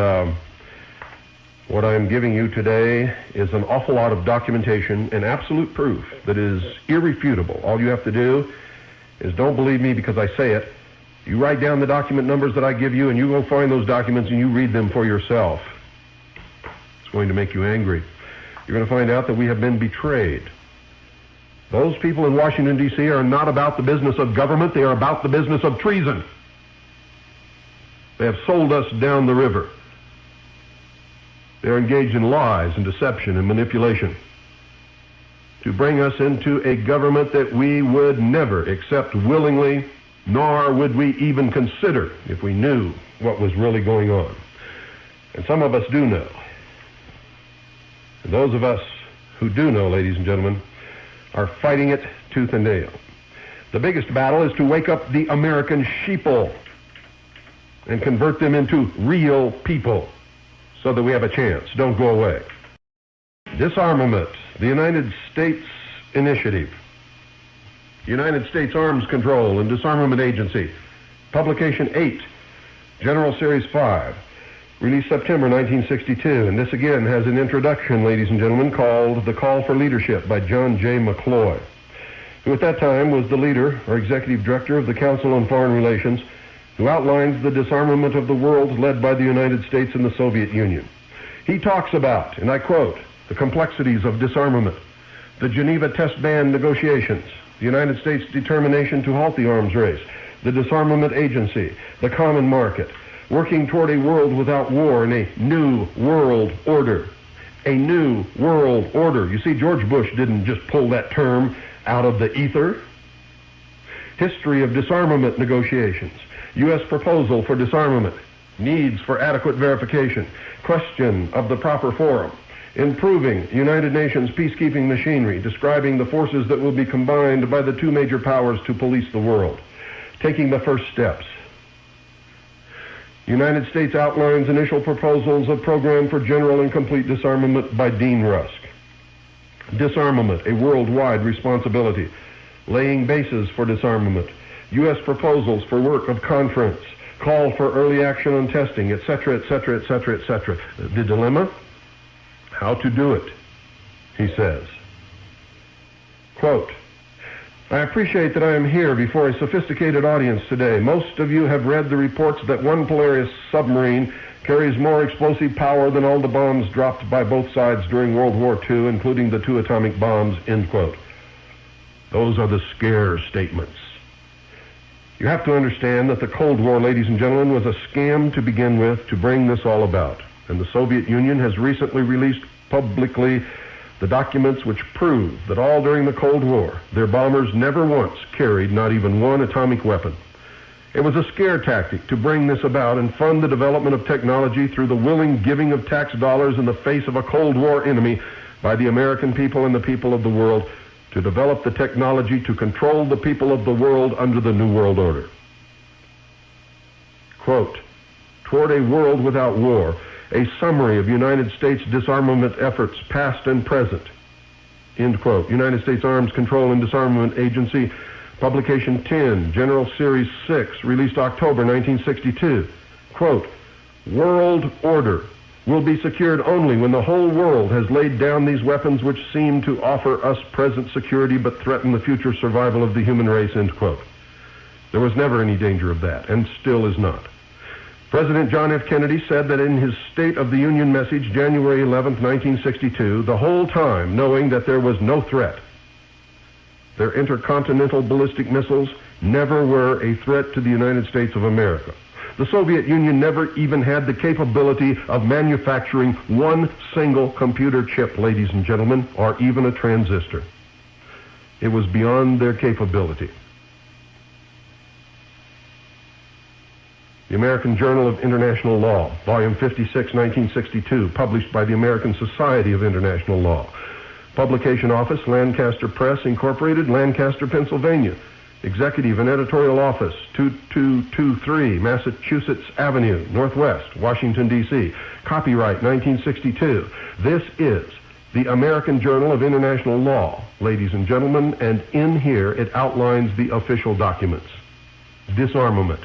S1: what I'm giving you today is an awful lot of documentation and absolute proof that is irrefutable. All you have to do is don't believe me because I say it. You write down the document numbers that I give you, and you go find those documents and you read them for yourself. It's going to make you angry. You're going to find out that we have been betrayed. Those people in Washington, D.C. are not about the business of government. They are about the business of treason. They have sold us down the river. They are engaged in lies and deception and manipulation to bring us into a government that we would never accept willingly, nor would we even consider if we knew what was really going on. And some of us do know. And those of us who do know, ladies and gentlemen, are fighting it tooth and nail. The biggest battle is to wake up the American sheeple and convert them into real people so that we have a chance. Don't go away. Disarmament, the United States Initiative. United States Arms Control and Disarmament Agency. Publication 8, General Series 5. Released September 1962. And this again has an introduction, ladies and gentlemen, called The Call for Leadership by John J. McCloy, who at that time was the leader or executive director of the Council on Foreign Relations, who outlines the disarmament of the world led by the United States and the Soviet Union. He talks about, and I quote, the complexities of disarmament, the Geneva test ban negotiations, the United States' determination to halt the arms race, the disarmament agency, the common market, working toward a world without war and a new world order. A new world order. You see, George Bush didn't just pull that term out of the ether. History of disarmament negotiations. U.S. proposal for disarmament. Needs for adequate verification. Question of the proper forum. Improving United Nations peacekeeping machinery, describing the forces that will be combined by the two major powers to police the world. Taking the first steps. United States outlines initial proposals of program for general and complete disarmament by Dean Rusk. Disarmament, a worldwide responsibility. Laying bases for disarmament. U.S. proposals for work of conference. Call for early action on testing, etc., etc., etc., etc. The dilemma? How to do it, he says. Quote, I appreciate that I am here before a sophisticated audience today. Most of you have read the reports that one Polaris submarine carries more explosive power than all the bombs dropped by both sides during World War II, including the 2 atomic bombs, end quote. Those are the scare statements. You have to understand that the Cold War, ladies and gentlemen, was a scam to begin with to bring this all about. And the Soviet Union has recently released publicly the documents which prove that all during the Cold War, their bombers never once carried not even one atomic weapon. It was a scare tactic to bring this about and fund the development of technology through the willing giving of tax dollars in the face of a Cold War enemy by the American people and the people of the world to develop the technology to control the people of the world under the New World Order. Quote, toward a world without war, a summary of United States disarmament efforts past and present, end quote. United States Arms Control and Disarmament Agency, Publication 10, General Series 6, released October 1962. Quote, world order will be secured only when the whole world has laid down these weapons which seem to offer us present security but threaten the future survival of the human race, end quote. There was never any danger of that, and still is not. President John F. Kennedy said that in his State of the Union message, January 11, 1962, the whole time knowing that there was no threat. Their intercontinental ballistic missiles never were a threat to the United States of America. The Soviet Union never even had the capability of manufacturing one single computer chip, ladies and gentlemen, or even a transistor. It was beyond their capability. The American Journal of International Law, Volume 56, 1962, published by the American Society of International Law. Publication Office, Lancaster Press, Incorporated, Lancaster, Pennsylvania. Executive and Editorial Office, 2223 Massachusetts Avenue, Northwest, Washington, D.C. Copyright 1962. This is the American Journal of International Law, ladies and gentlemen, and in here it outlines the official documents. Disarmament.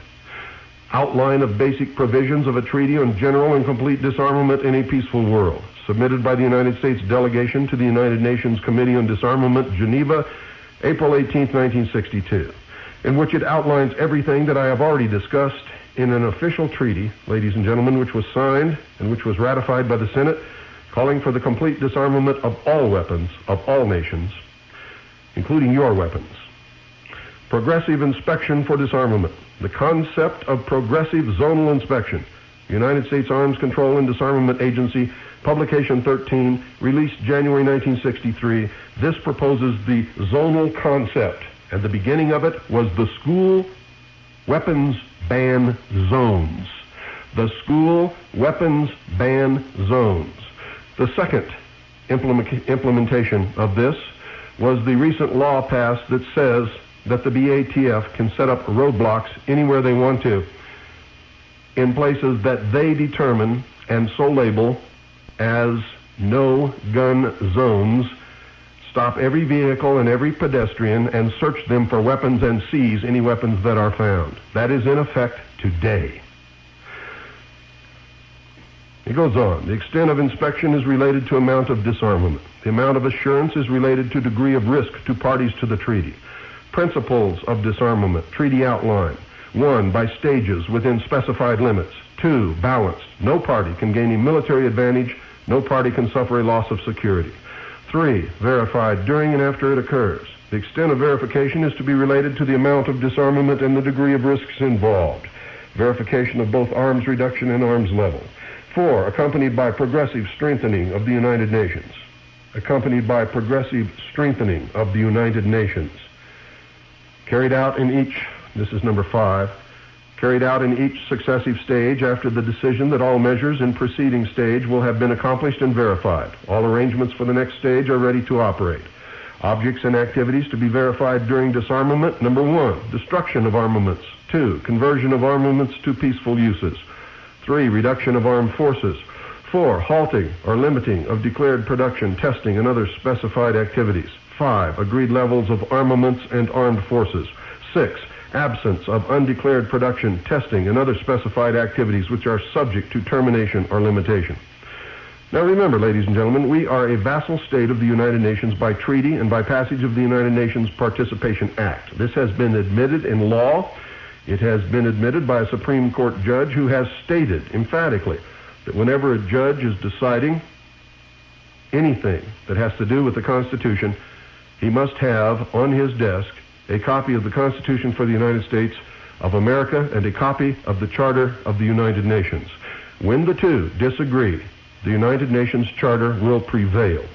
S1: Outline of basic provisions of a treaty on general and complete disarmament in a peaceful world, submitted by the United States delegation to the United Nations Committee on Disarmament, Geneva, April 18, 1962, in which it outlines everything that I have already discussed in an official treaty, ladies and gentlemen, which was signed and which was ratified by the Senate, calling for the complete disarmament of all weapons of all nations, including your weapons. Progressive inspection for disarmament. The concept of progressive zonal inspection. United States Arms Control and Disarmament Agency, Publication 13, released January 1963. This proposes the zonal concept, and the beginning of it was the school weapons ban zones. The school weapons ban zones. The second implementation of this was the recent law passed that says that the BATF can set up roadblocks anywhere they want to in places that they determine and so label as no-gun zones, stop every vehicle and every pedestrian and search them for weapons and seize any weapons that are found. That is in effect today. It goes on. The extent of inspection is related to amount of disarmament. The amount of assurance is related to degree of risk to parties to the treaty. Principles of disarmament, treaty outline. 1, by stages within specified limits. 2, balanced. No party can gain a military advantage. No party can suffer a loss of security. 3, verified during and after it occurs. The extent of verification is to be related to the amount of disarmament and the degree of risks involved. Verification of both arms reduction and arms level. 4, accompanied by progressive strengthening of the United Nations. Accompanied by progressive strengthening of the United Nations. Carried out in each, this is number 5, carried out in each successive stage after the decision that all measures in preceding stage will have been accomplished and verified. All arrangements for the next stage are ready to operate. Objects and activities to be verified during disarmament. Number 1, destruction of armaments. 2, conversion of armaments to peaceful uses. 3, reduction of armed forces. 4, halting or limiting of declared production, testing, and other specified activities. 5, agreed levels of armaments and armed forces. 6, absence of undeclared production, testing, and other specified activities which are subject to termination or limitation. Now remember, ladies and gentlemen, we are a vassal state of the United Nations by treaty and by passage of the United Nations Participation Act. This has been admitted in law. It has been admitted by a Supreme Court judge who has stated emphatically that whenever a judge is deciding anything that has to do with the Constitution, he must have on his desk a copy of the Constitution for the United States of America and a copy of the Charter of the United Nations. When the two disagree, the United Nations Charter will prevail.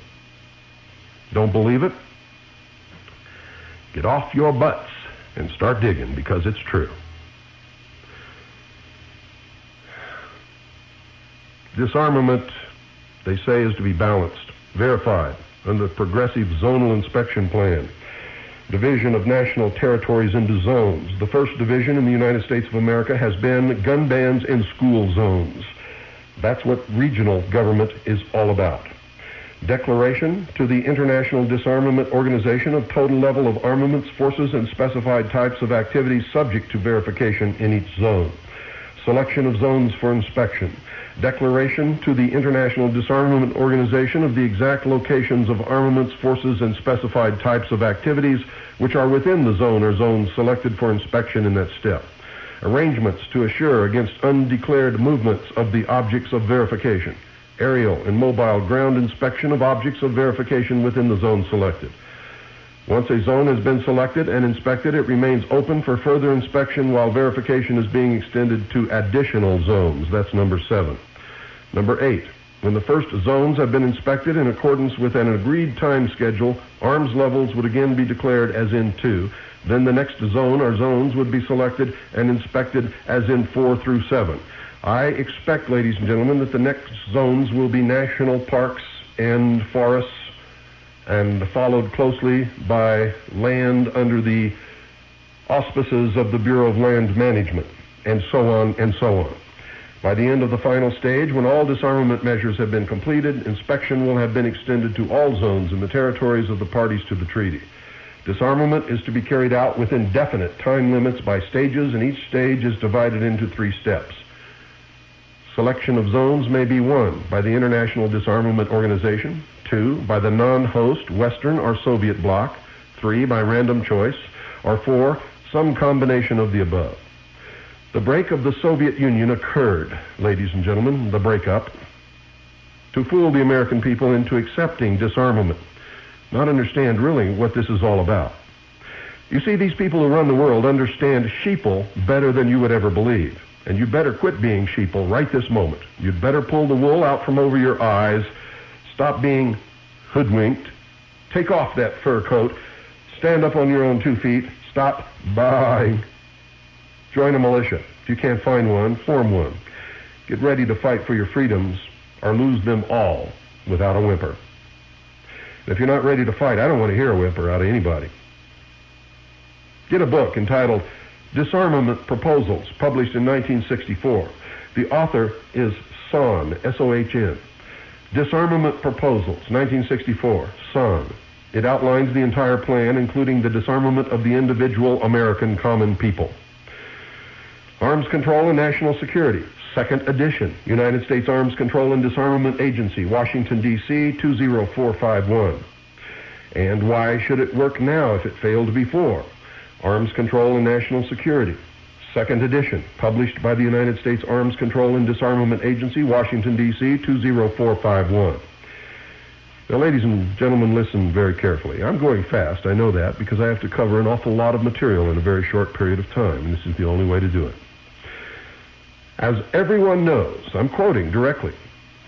S1: Don't believe it? Get off your butts and start digging, because it's true. Disarmament, they say, is to be balanced, verified under the progressive zonal inspection plan. Division of national territories into zones. The first division in the United States of America has been gun bans in school zones. That's what regional government is all about. Declaration to the International Disarmament Organization of total level of armaments, forces, and specified types of activities subject to verification in each zone. Selection of zones for inspection. Declaration to the International Disarmament Organization of the exact locations of armaments, forces, and specified types of activities which are within the zone or zones selected for inspection in that step. Arrangements to assure against undeclared movements of the objects of verification. Aerial and mobile ground inspection of objects of verification within the zone selected. Once a zone has been selected and inspected, it remains open for further inspection while verification is being extended to additional zones. That's number 7. Number 8, when the first zones have been inspected in accordance with an agreed time schedule, arms levels would again be declared as in 2. Then the next zone or zones would be selected and inspected as in 4 through 7. I expect, ladies and gentlemen, that the next zones will be national parks and forests, and followed closely by land under the auspices of the Bureau of Land Management, and so on and so on. By the end of the final stage, when all disarmament measures have been completed, inspection will have been extended to all zones in the territories of the parties to the treaty. Disarmament is to be carried out within definite time limits by stages, and each stage is divided into 3 steps. Selection of zones may be 1, by the International Disarmament Organization, 2, by the non-host Western or Soviet bloc, 3, by random choice, or 4, some combination of the above. The break of the Soviet Union occurred, ladies and gentlemen, the breakup, to fool the American people into accepting disarmament, not understand really what this is all about. You see, these people who run the world understand sheeple better than you would ever believe. And you better quit being sheeple right this moment. You'd better pull the wool out from over your eyes, stop being hoodwinked, take off that fur coat, stand up on your own 2 feet, stop buying. Join a militia. If you can't find one, form one. Get ready to fight for your freedoms or lose them all without a whimper. And if you're not ready to fight, I don't want to hear a whimper out of anybody. Get a book entitled Disarmament Proposals, published in 1964. The author is Sohn, S-O-H-N. Disarmament Proposals, 1964, Sohn. It outlines the entire plan, including the disarmament of the individual American common people. Arms Control and National Security, second edition, United States Arms Control and Disarmament Agency, Washington, D.C., 20451. And why should it work now if it failed before? Arms Control and National Security, second edition, published by the United States Arms Control and Disarmament Agency, Washington, D.C., 20451. Now, ladies and gentlemen, listen very carefully. I'm going fast, I know that, because I have to cover an awful lot of material in a very short period of time, and this is the only way to do it. As everyone knows, I'm quoting directly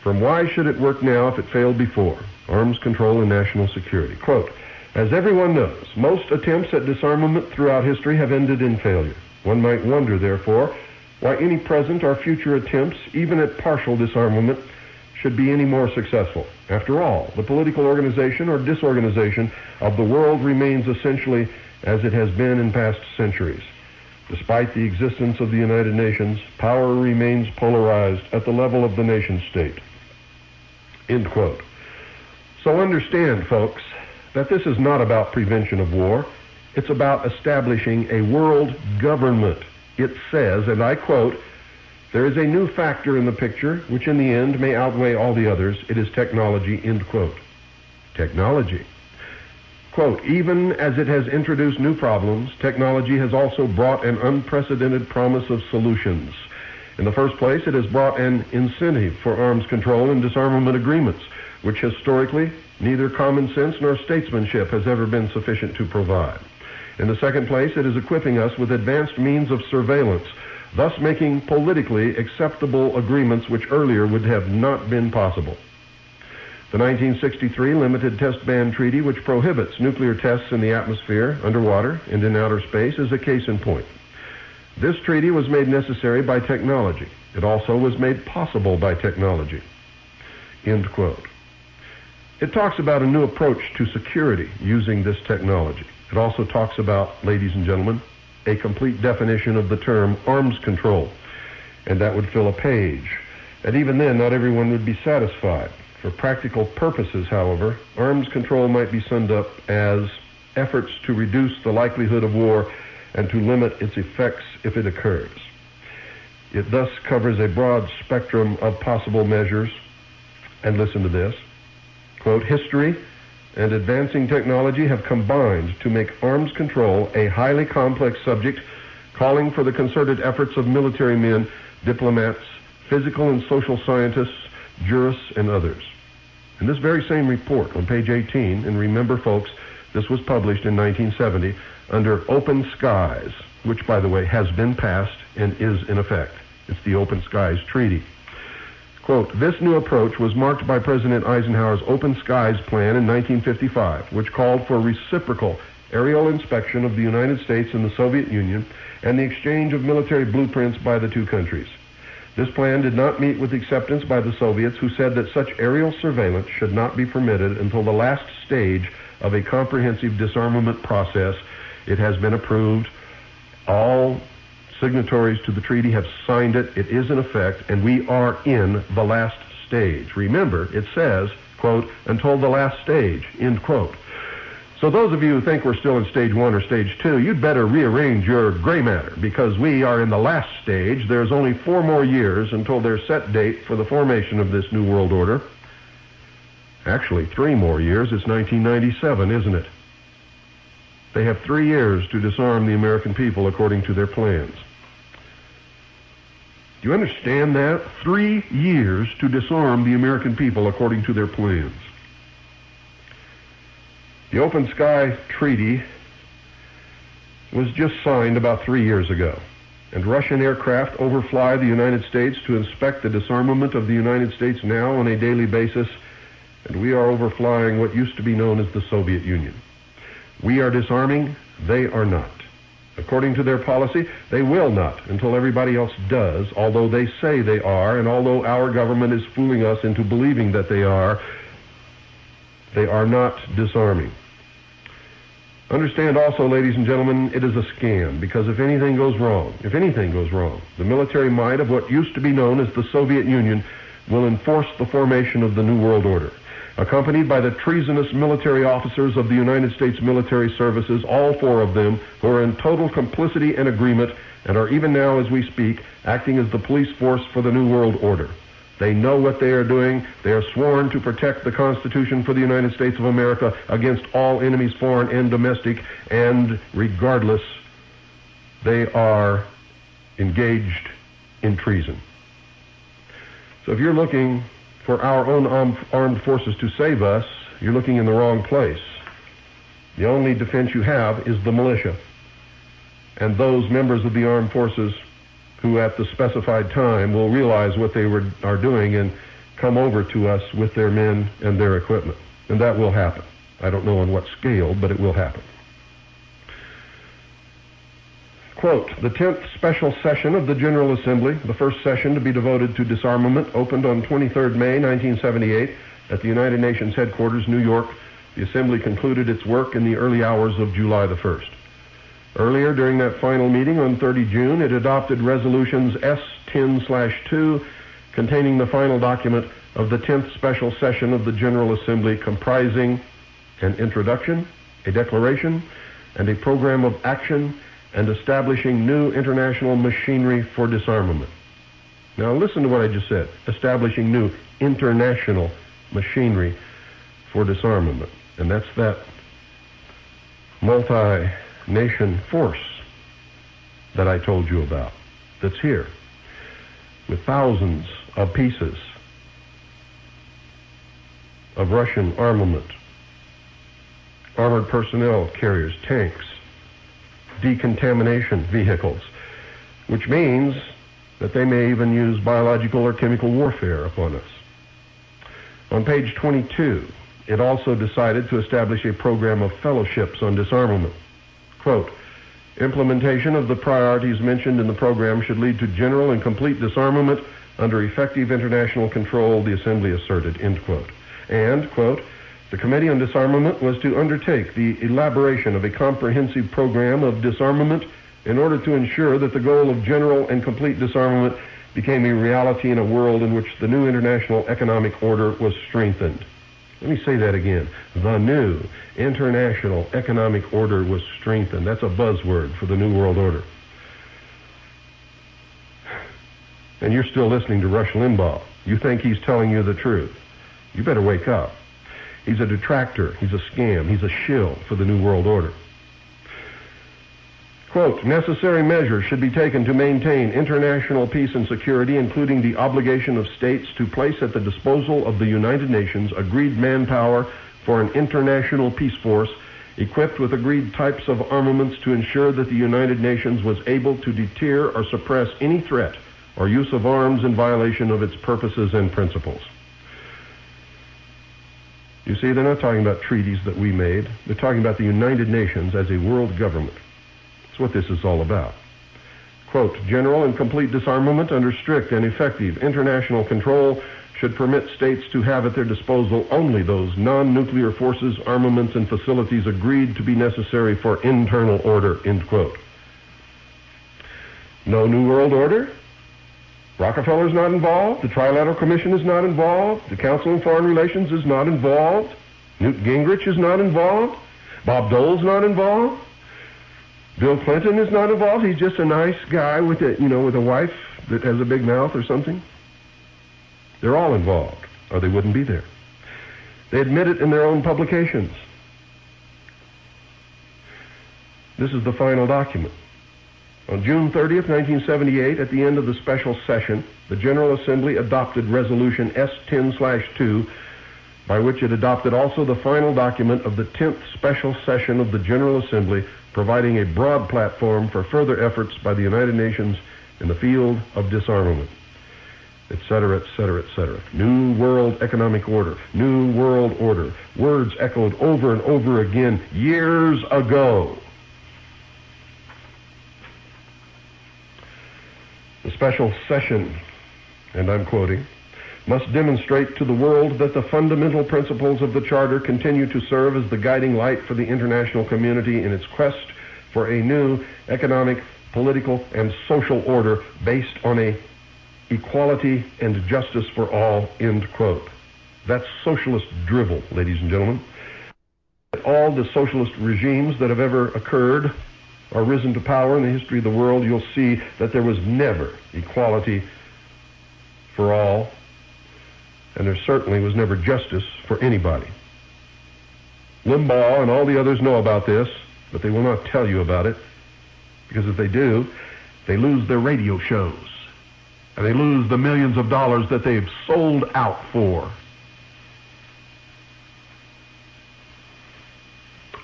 S1: from Why Should It Work Now If It Failed Before? Arms Control and National Security. Quote, as everyone knows, most attempts at disarmament throughout history have ended in failure. One might wonder, therefore, why any present or future attempts, even at partial disarmament, should be any more successful. After all, the political organization or disorganization of the world remains essentially as it has been in past centuries. Despite the existence of the United Nations, power remains polarized at the level of the nation-state. End quote. So understand, folks, that this is not about prevention of war. It's about establishing a world government. It says, and I quote, there is a new factor in the picture, which in the end may outweigh all the others. It is technology, end quote. Technology. Quote, even as it has introduced new problems, technology has also brought an unprecedented promise of solutions. In the first place, it has brought an incentive for arms control and disarmament agreements, which historically neither common sense nor statesmanship has ever been sufficient to provide. In the second place, it is equipping us with advanced means of surveillance, thus making politically acceptable agreements which earlier would have not been possible. The 1963 Limited Test Ban Treaty, which prohibits nuclear tests in the atmosphere, underwater, and in outer space, is a case in point. This treaty was made necessary by technology. It also was made possible by technology. End quote. It talks about a new approach to security using this technology. It also talks about, ladies and gentlemen, a complete definition of the term arms control, and that would fill a page. And even then, not everyone would be satisfied. For practical purposes, however, arms control might be summed up as efforts to reduce the likelihood of war and to limit its effects if it occurs. It thus covers a broad spectrum of possible measures. And listen to this. Quote, history and advancing technology have combined to make arms control a highly complex subject, calling for the concerted efforts of military men, diplomats, physical and social scientists, jurists, and others. In this very same report on page 18, and remember, folks, this was published in 1970 under Open Skies, which, by the way, has been passed and is in effect. It's the Open Skies Treaty. Quote, this new approach was marked by President Eisenhower's Open Skies Plan in 1955, which called for reciprocal aerial inspection of the United States and the Soviet Union and the exchange of military blueprints by the two countries. This plan did not meet with acceptance by the Soviets, who said that such aerial surveillance should not be permitted until the last stage of a comprehensive disarmament process. It has been approved. All signatories to the treaty have signed it. It is in effect, and we are in the last stage. Remember, it says, quote, until the last stage, end quote. So those of you who think we're still in stage 1 or stage 2, you'd better rearrange your gray matter, because we are in the last stage. There's only 4 more years until their set date for the formation of this new world order. Actually, 3 more years. It's 1997, isn't it? They have 3 years to disarm the American people according to their plans. Do you understand that? 3 years to disarm the American people according to their plans. The Open Sky Treaty was just signed about 3 years ago, and Russian aircraft overfly the United States to inspect the disarmament of the United States now on a daily basis, and we are overflying what used to be known as the Soviet Union. We are disarming, they are not. According to their policy, they will not until everybody else does, although they say they are, and although our government is fooling us into believing that they are not disarming. Understand also, ladies and gentlemen, it is a scam, because if anything goes wrong, the military might of what used to be known as the Soviet Union will enforce the formation of the New World Order, accompanied by the treasonous military officers of the United States military services, all four of them, who are in total complicity and agreement and are even now, as we speak, acting as the police force for the New World Order. They know what they are doing. They are sworn to protect the Constitution for the United States of America against all enemies, foreign and domestic, and regardless, they are engaged in treason. So if you're looking for our own armed forces to save us, you're looking in the wrong place. The only defense you have is the militia and those members of the armed forces who at the specified time will realize what they are doing and come over to us with their men and their equipment. And that will happen. I don't know on what scale, but it will happen. Quote, the 10th special session of the General Assembly, the first session to be devoted to disarmament, opened on 23rd May 1978 at the United Nations headquarters, New York. The Assembly concluded its work in the early hours of July the 1st. Earlier, during that final meeting on 30 June, it adopted resolutions S-10/2 containing the final document of the 10th special session of the General Assembly, comprising an introduction, a declaration, and a program of action, and establishing new international machinery for disarmament. Now listen to what I just said. Establishing new international machinery for disarmament. And that's that multi-nation force that I told you about, that's here, with thousands of pieces of Russian armament, armored personnel carriers, tanks, decontamination vehicles, which means that they may even use biological or chemical warfare upon us. On page 22, it also decided to establish a program of fellowships on disarmament. Quote, implementation of the priorities mentioned in the program should lead to general and complete disarmament under effective international control, the Assembly asserted, end quote. And, quote, the Committee on Disarmament was to undertake the elaboration of a comprehensive program of disarmament in order to ensure that the goal of general and complete disarmament became a reality in a world in which the new international economic order was strengthened. Let me say that again. The new international economic order was strengthened. That's a buzzword for the New World Order. And you're still listening to Rush Limbaugh. You think he's telling you the truth. You better wake up. He's a detractor. He's a scam. He's a shill for the New World Order. Quote, necessary measures should be taken to maintain international peace and security, including the obligation of states to place at the disposal of the United Nations agreed manpower for an international peace force equipped with agreed types of armaments to ensure that the United Nations was able to deter or suppress any threat or use of arms in violation of its purposes and principles. You see, they're not talking about treaties that we made. They're talking about the United Nations as a world government. That's what this is all about. Quote, general and complete disarmament under strict and effective international control should permit states to have at their disposal only those non-nuclear forces, armaments, and facilities agreed to be necessary for internal order, end quote. No New World Order? Rockefeller's not involved. The Trilateral Commission is not involved. The Council on Foreign Relations is not involved. Newt Gingrich is not involved. Bob Dole's not involved. Bill Clinton is not involved. He's just a nice guy with a wife that has a big mouth or something. They're all involved, or they wouldn't be there. They admit it in their own publications. This is the final document. On June 30th, 1978, at the end of the special session, the General Assembly adopted Resolution S-10/2, by which it adopted also the final document of the 10th special session of the General Assembly, providing a broad platform for further efforts by the United Nations in the field of disarmament, etc., etc., etc. New World Economic Order, New World Order, words echoed over and over again years ago. The special session, and I'm quoting, must demonstrate to the world that the fundamental principles of the Charter continue to serve as the guiding light for the international community in its quest for a new economic, political, and social order based on a equality and justice for all, end quote. That's socialist drivel, ladies and gentlemen. All the socialist regimes that have ever occurred or risen to power in the history of the world, you'll see that there was never equality for all, and there certainly was never justice for anybody. Limbaugh and all the others know about this, but they will not tell you about it, because if they do, they lose their radio shows, and they lose the millions of dollars that they've sold out for.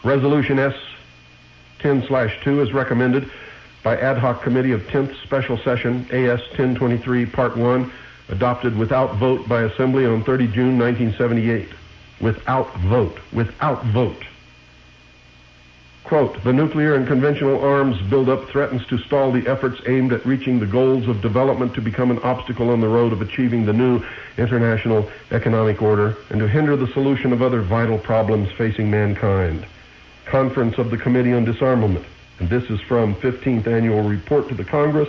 S1: Resolution S-10/2 is recommended by Ad Hoc Committee of 10th Special Session, AS 1023, Part 1, adopted without vote by Assembly on 30 June 1978. Without vote. Without vote. Quote, the nuclear and conventional arms buildup threatens to stall the efforts aimed at reaching the goals of development, to become an obstacle on the road of achieving the new international economic order, and to hinder the solution of other vital problems facing mankind. Conference of the Committee on Disarmament, and this is from 15th Annual Report to the Congress,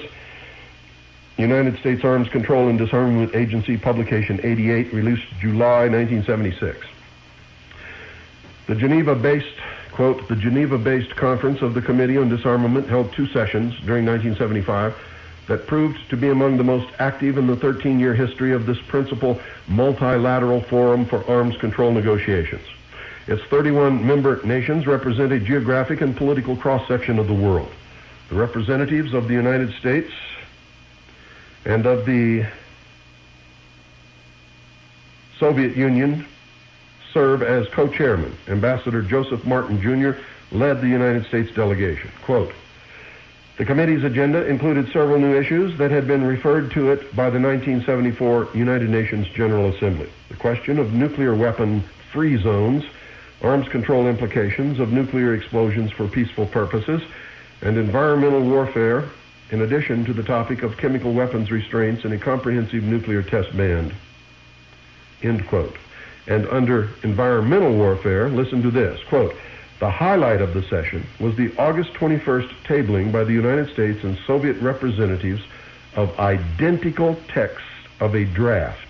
S1: United States Arms Control and Disarmament Agency, Publication 88, released July 1976. The Geneva-based, quote, the Geneva-based Conference of the Committee on Disarmament held 2 sessions during 1975 that proved to be among the most active in the 13-year history of this principal multilateral forum for arms control negotiations. Its 31 member nations represent a geographic and political cross-section of the world. The representatives of the United States and of the Soviet Union serve as co-chairmen. Ambassador Joseph Martin, Jr. led the United States delegation. Quote, the committee's agenda included several new issues that had been referred to it by the 1974 United Nations General Assembly. The question of nuclear weapon-free zones, arms control implications of nuclear explosions for peaceful purposes, and environmental warfare, in addition to the topic of chemical weapons restraints and a comprehensive nuclear test ban. End quote. And under environmental warfare, listen to this, quote, the highlight of the session was the August 21st tabling by the United States and Soviet representatives of identical texts of a draft.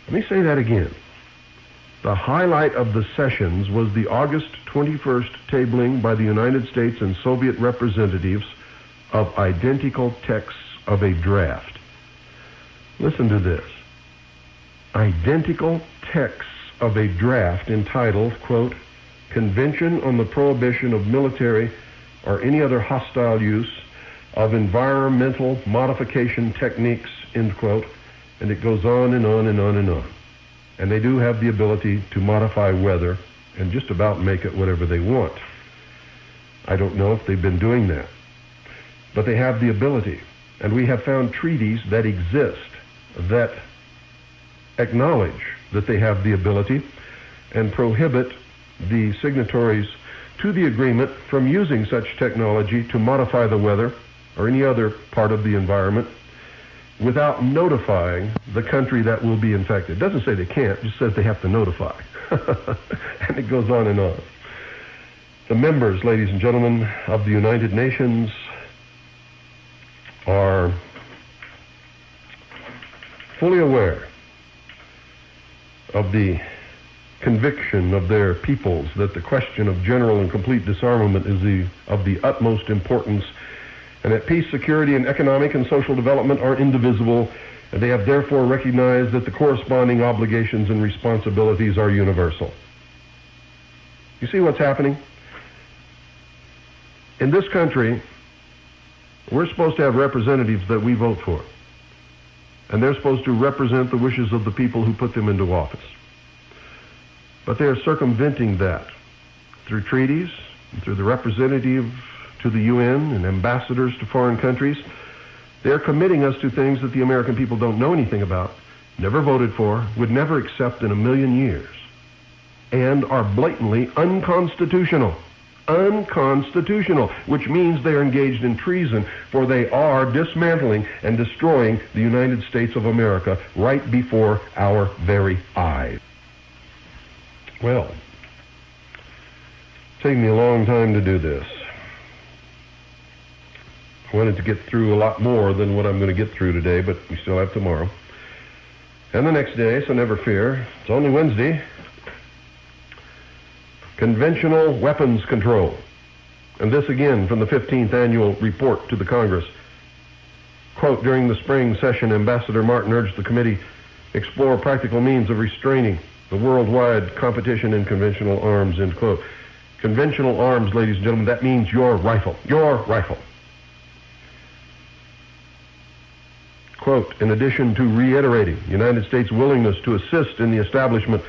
S1: Let me say that again. The highlight of the sessions was the August 21st tabling by the United States and Soviet representatives of identical texts of a draft. Listen to this. Identical texts of a draft entitled, quote, Convention on the Prohibition of Military or Any Other Hostile Use of Environmental Modification Techniques, end quote, and it goes on and on and on and on. And they do have the ability to modify weather and just about make it whatever they want. I don't know if they've been doing that, but they have the ability. And we have found treaties that exist that acknowledge that they have the ability and prohibit the signatories to the agreement from using such technology to modify the weather or any other part of the environment without notifying the country that will be infected. It doesn't say they can't, it just says they have to notify. And it goes on and on. The members, ladies and gentlemen, of the United Nations are fully aware of the conviction of their peoples that the question of general and complete disarmament is of the utmost importance, and that peace, security, and economic and social development are indivisible, and they have therefore recognized that the corresponding obligations and responsibilities are universal. You see what's happening? In this country, we're supposed to have representatives that we vote for, and they're supposed to represent the wishes of the people who put them into office. But they are circumventing that through treaties, and through the representative to the UN and ambassadors to foreign countries. They're committing us to things that the American people don't know anything about, never voted for, would never accept in a million years, and are blatantly unconstitutional. unconstitutional, which means they are engaged in treason, for they are dismantling and destroying the United States of America right before our very eyes. Well, it's taken me a long time to do this. I wanted to get through a lot more than what I'm going to get through today, but we still have tomorrow. And the next day, so never fear. It's only Wednesday. Conventional weapons control. And this again from the 15th annual report to the Congress. Quote, during the spring session, Ambassador Martin urged the committee explore practical means of restraining the worldwide competition in conventional arms, end quote. Conventional arms, ladies and gentlemen, that means your rifle. Your rifle. Quote, in addition to reiterating the United States' willingness to assist in the establishment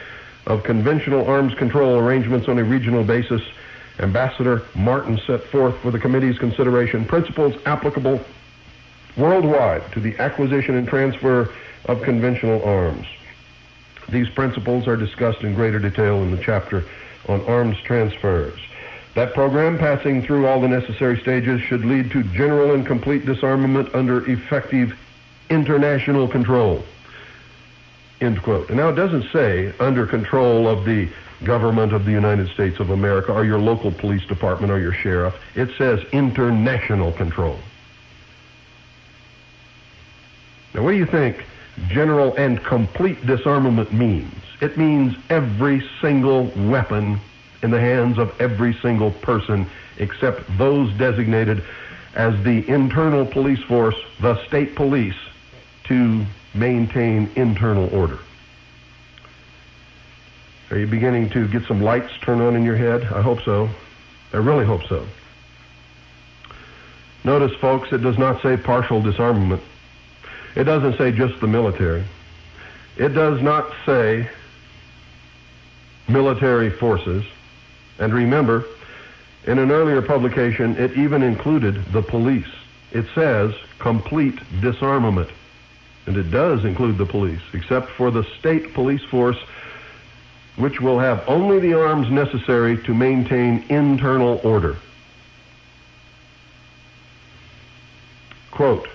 S1: of conventional arms control arrangements on a regional basis, Ambassador Martin set forth for the committee's consideration principles applicable worldwide to the acquisition and transfer of conventional arms. These principles are discussed in greater detail in the chapter on arms transfers. That program, passing through all the necessary stages, should lead to general and complete disarmament under effective international control. End quote. And now it doesn't say under control of the government of the United States of America or your local police department or your sheriff. It says international control. Now what do you think general and complete disarmament means? It means every single weapon in the hands of every single person except those designated as the internal police force, the state police, to maintain internal order. Are you beginning to get some lights turned on in your head? I hope so. I really hope so. Notice, folks, it does not say partial disarmament. It doesn't say just the military. It does not say military forces. And remember, in an earlier publication, it even included the police. It says complete disarmament. And it does include the police, except for the state police force, which will have only the arms necessary to maintain internal order. Quote,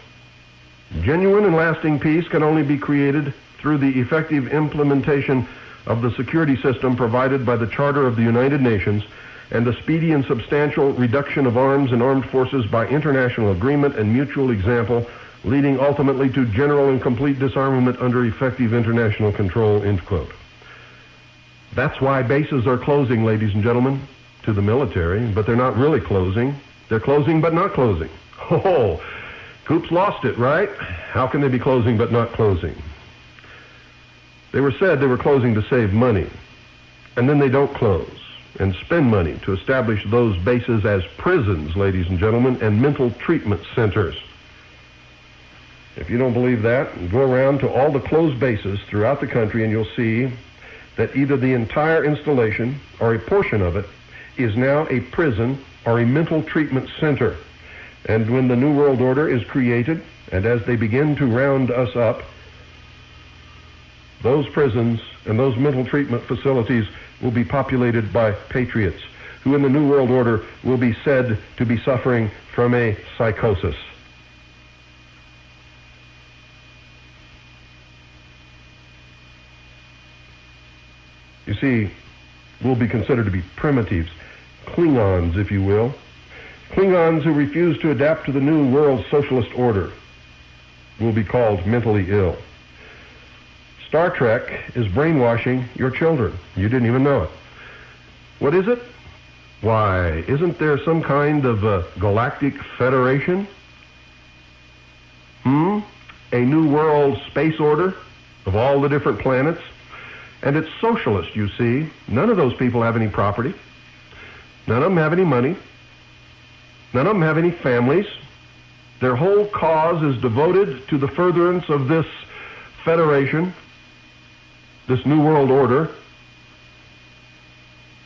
S1: genuine and lasting peace can only be created through the effective implementation of the security system provided by the Charter of the United Nations and the speedy and substantial reduction of arms and armed forces by international agreement and mutual example, leading ultimately to general and complete disarmament under effective international control, end quote. That's why bases are closing, ladies and gentlemen, to the military, but they're not really closing. They're closing but not closing. Oh, Coop's lost it, right? How can they be closing but not closing? They were closing to save money, and then they don't close and spend money to establish those bases as prisons, ladies and gentlemen, and mental treatment centers. If you don't believe that, go around to all the closed bases throughout the country and you'll see that either the entire installation or a portion of it is now a prison or a mental treatment center. And when the New World Order is created, and as they begin to round us up, those prisons and those mental treatment facilities will be populated by patriots who in the New World Order will be said to be suffering from a psychosis. You see, will be considered to be primitives, Klingons, if you will. Klingons who refuse to adapt to the new world socialist order will be called mentally ill. Star Trek is brainwashing your children. You didn't even know it. What is it? Why, isn't there some kind of a galactic federation? A new world space order of all the different planets? And it's socialist, you see. None of those people have any property. None of them have any money. None of them have any families. Their whole cause is devoted to the furtherance of this federation, this new world order.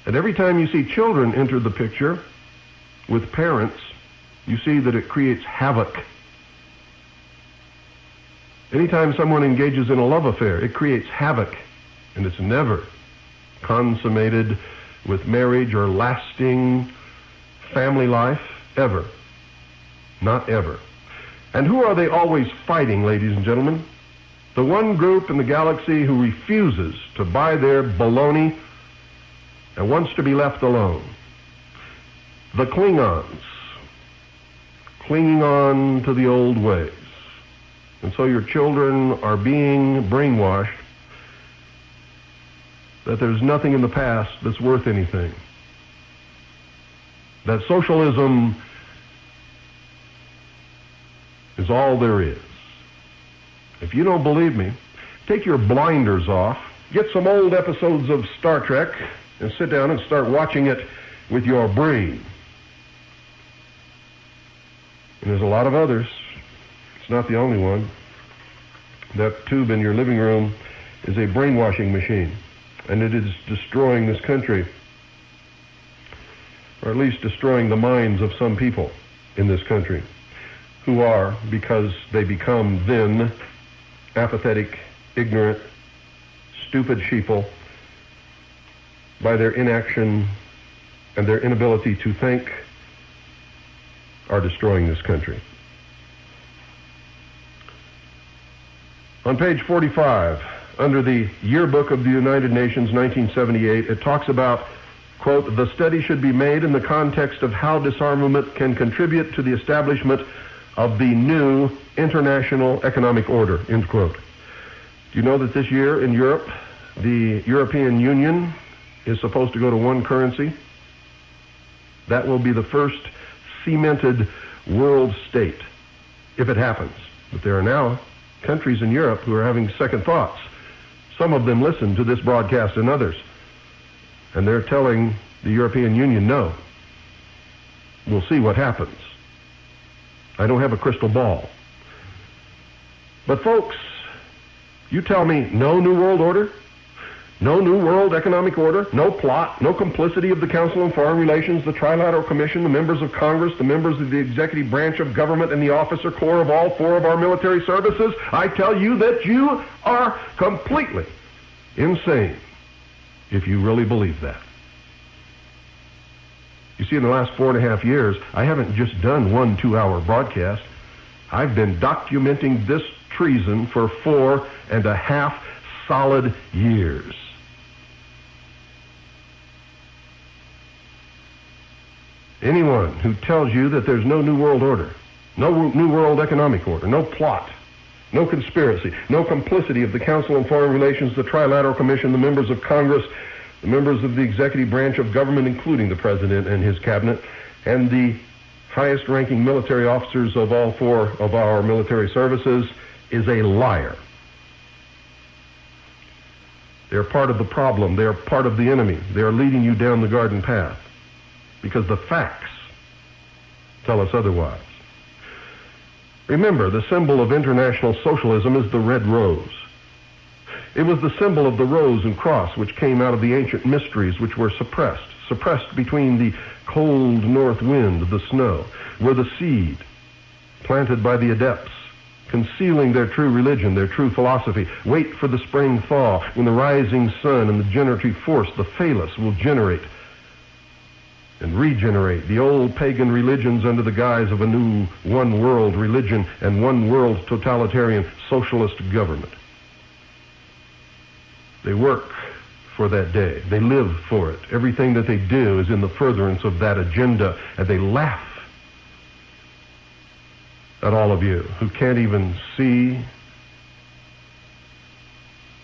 S1: And every time you see children enter the picture with parents, you see that it creates havoc. Anytime someone engages in a love affair, it creates havoc. And it's never consummated with marriage or lasting family life, ever. Not ever. And who are they always fighting, ladies and gentlemen? The one group in the galaxy who refuses to buy their baloney and wants to be left alone. The Klingons, clinging on to the old ways. And so your children are being brainwashed that there's nothing in the past that's worth anything. That socialism is all there is. If you don't believe me, take your blinders off, get some old episodes of Star Trek, and sit down and start watching it with your brain. And there's a lot of others. It's not the only one. That tube in your living room is a brainwashing machine, and it is destroying this country, or at least destroying the minds of some people in this country, who are, because they become then apathetic, ignorant, stupid sheeple, by their inaction and their inability to think, are destroying this country. On page 45, under the Yearbook of the United Nations, 1978, it talks about, quote, the study should be made in the context of how disarmament can contribute to the establishment of the new international economic order, end quote. Do you know that this year in Europe, the European Union is supposed to go to one currency? That will be the first cemented world state, if it happens. But there are now countries in Europe who are having second thoughts. Some of them listen to this broadcast and others, and they're telling the European Union no. We'll see what happens. I don't have a crystal ball. But folks, you tell me no new world order, no new world economic order, no plot, no complicity of the Council on Foreign Relations, the Trilateral Commission, the members of Congress, the members of the executive branch of government, and the officer corps of all four of our military services. I tell you that you are completely insane if you really believe that. You see, in the last 4.5 years, I haven't just done 1 2-hour broadcast. I've been documenting this treason for 4.5 solid years. Anyone who tells you that there's no new world order, no new world economic order, no plot, no conspiracy, no complicity of the Council on Foreign Relations, the Trilateral Commission, the members of Congress, the members of the executive branch of government, including the President and his cabinet, and the highest-ranking military officers of all four of our military services, is a liar. They're part of the problem. They are part of the enemy. They are leading you down the garden path, because the facts tell us otherwise. Remember, the symbol of international socialism is the red rose. It was the symbol of the rose and cross which came out of the ancient mysteries which were suppressed between the cold north wind, the snow, were the seed planted by the adepts, concealing their true religion, their true philosophy. Wait for the spring thaw, when the rising sun and the generative force, the phallus, will generate and regenerate the old pagan religions under the guise of a new one world religion and one world totalitarian socialist government. They work for that day. They live for it. Everything that they do is in the furtherance of that agenda, and they laugh at all of you who can't even see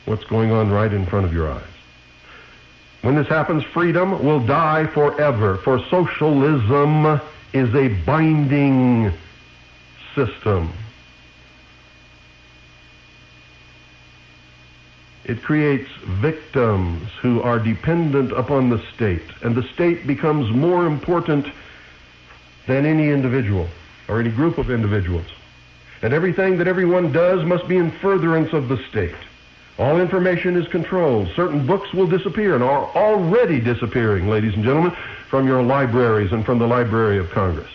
S1: what's going on right in front of your eyes. When this happens, freedom will die forever, for socialism is a binding system. It creates victims who are dependent upon the state, and the state becomes more important than any individual or any group of individuals. And everything that everyone does must be in furtherance of the state. All information is controlled. Certain books will disappear and are already disappearing, ladies and gentlemen, from your libraries and from the Library of Congress.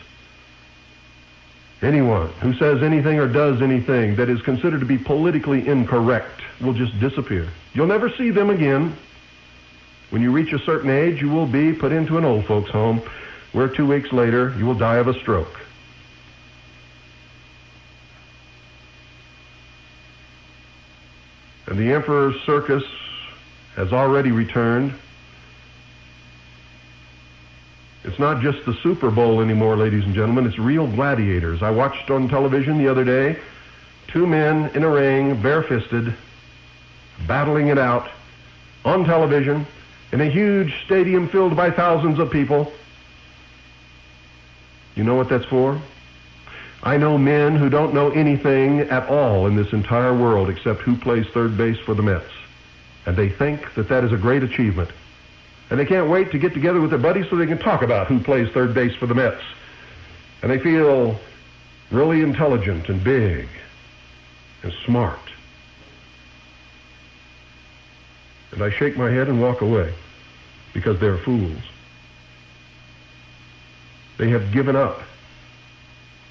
S1: Anyone who says anything or does anything that is considered to be politically incorrect will just disappear. You'll never see them again. When you reach a certain age, you will be put into an old folks' home where 2 weeks later you will die of a stroke. And the Emperor's circus has already returned. It's not just the Super Bowl anymore, ladies and gentlemen. It's real gladiators. I watched on television the other day 2 men in a ring, barefisted, battling it out on television in a huge stadium filled by thousands of people. You know what that's for? I know men who don't know anything at all in this entire world except who plays third base for the Mets. And they think that that is a great achievement. And they can't wait to get together with their buddies so they can talk about who plays third base for the Mets. And they feel really intelligent and big and smart. And I shake my head and walk away because they're fools. They have given up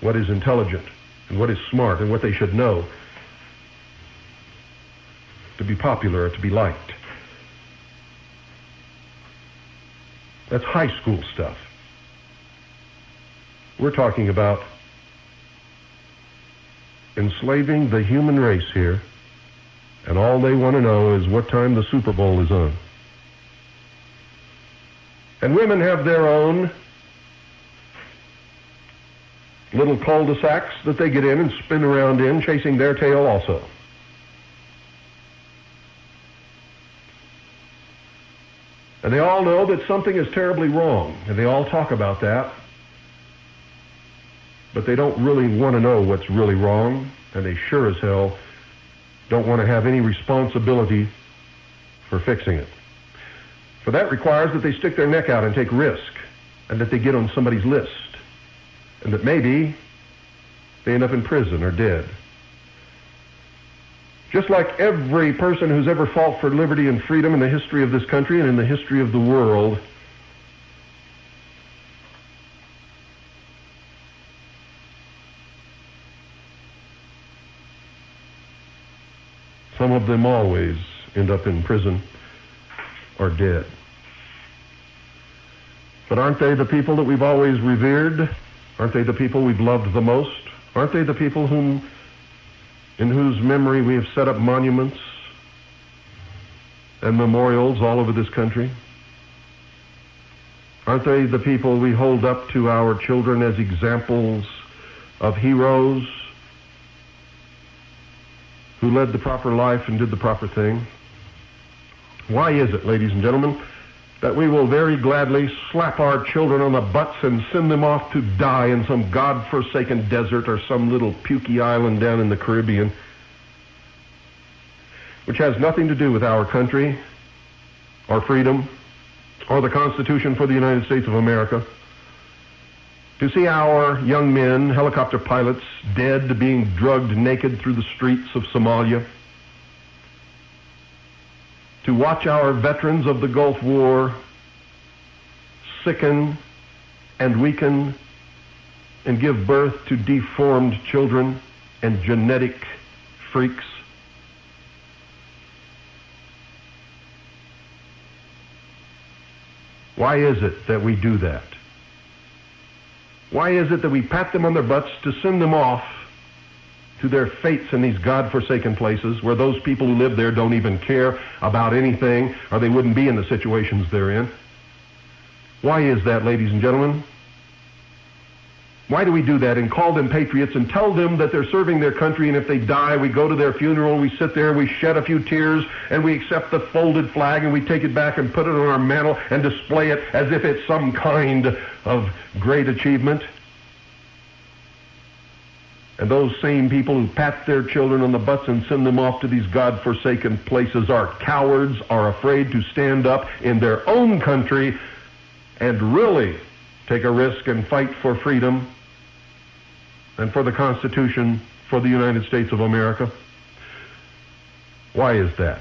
S1: what is intelligent and what is smart and what they should know to be popular or to be liked. That's high school stuff. We're talking about enslaving the human race here, and all they want to know is what time the Super Bowl is on. And women have their own little cul-de-sacs that they get in and spin around in, chasing their tail also. And they all know that something is terribly wrong, and they all talk about that, but they don't really want to know what's really wrong, and they sure as hell don't want to have any responsibility for fixing it. For that requires that they stick their neck out and take risk, and that they get on somebody's list, and that maybe they end up in prison or dead. Just like every person who's ever fought for liberty and freedom in the history of this country and in the history of the world, some of them always end up in prison or dead. But aren't they the people that we've always revered? Aren't they the people we've loved the most? Aren't they the people in whose memory we have set up monuments and memorials all over this country? Aren't they the people we hold up to our children as examples of heroes who led the proper life and did the proper thing? Why is it, ladies and gentlemen, that we will very gladly slap our children on the butts and send them off to die in some God-forsaken desert or some little pukey island down in the Caribbean, which has nothing to do with our country or freedom or the Constitution for the United States of America? To see our young men, helicopter pilots, dead, being drugged naked through the streets of Somalia. To watch our veterans of the Gulf War sicken and weaken and give birth to deformed children and genetic freaks. Why is it that we do that? Why is it that we pat them on their butts to send them off to their fates in these God-forsaken places where those people who live there don't even care about anything, or they wouldn't be in the situations they're in? Why is that, ladies and gentlemen? Why do we do that and call them patriots and tell them that they're serving their country, and if they die, we go to their funeral, we sit there, we shed a few tears, and we accept the folded flag, and we take it back and put it on our mantle and display it as if it's some kind of great achievement? And those same people who pat their children on the butts and send them off to these God-forsaken places are cowards, are afraid to stand up in their own country and really take a risk and fight for freedom and for the Constitution for the United States of America. Why is that?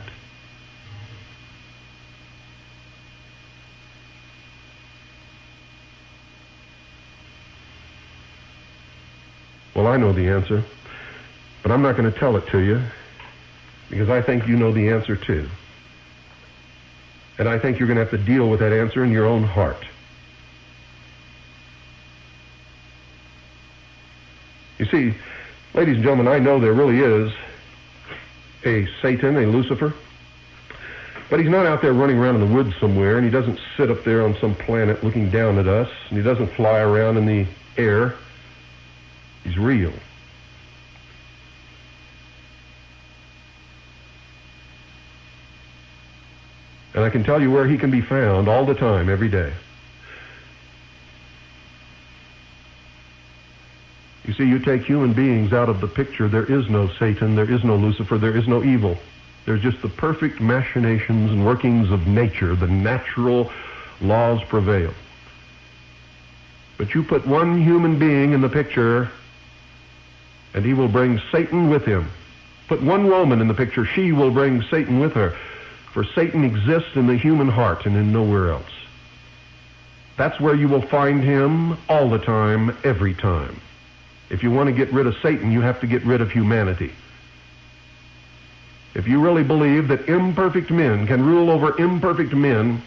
S1: Well, I know the answer, but I'm not going to tell it to you because I think you know the answer too. And I think you're going to have to deal with that answer in your own heart. You see, ladies and gentlemen, I know there really is a Satan, a Lucifer, but he's not out there running around in the woods somewhere, and he doesn't sit up there on some planet looking down at us, and he doesn't fly around in the air. He's real. And I can tell you where he can be found all the time, every day. You see, you take human beings out of the picture, there is no Satan, there is no Lucifer, there is no evil. There's just the perfect machinations and workings of nature. The natural laws prevail. But you put one human being in the picture, and he will bring Satan with him. Put one woman in the picture, she will bring Satan with her. For Satan exists in the human heart and in nowhere else. That's where you will find him all the time, every time. If you want to get rid of Satan, you have to get rid of humanity. If you really believe that imperfect men can rule over imperfect men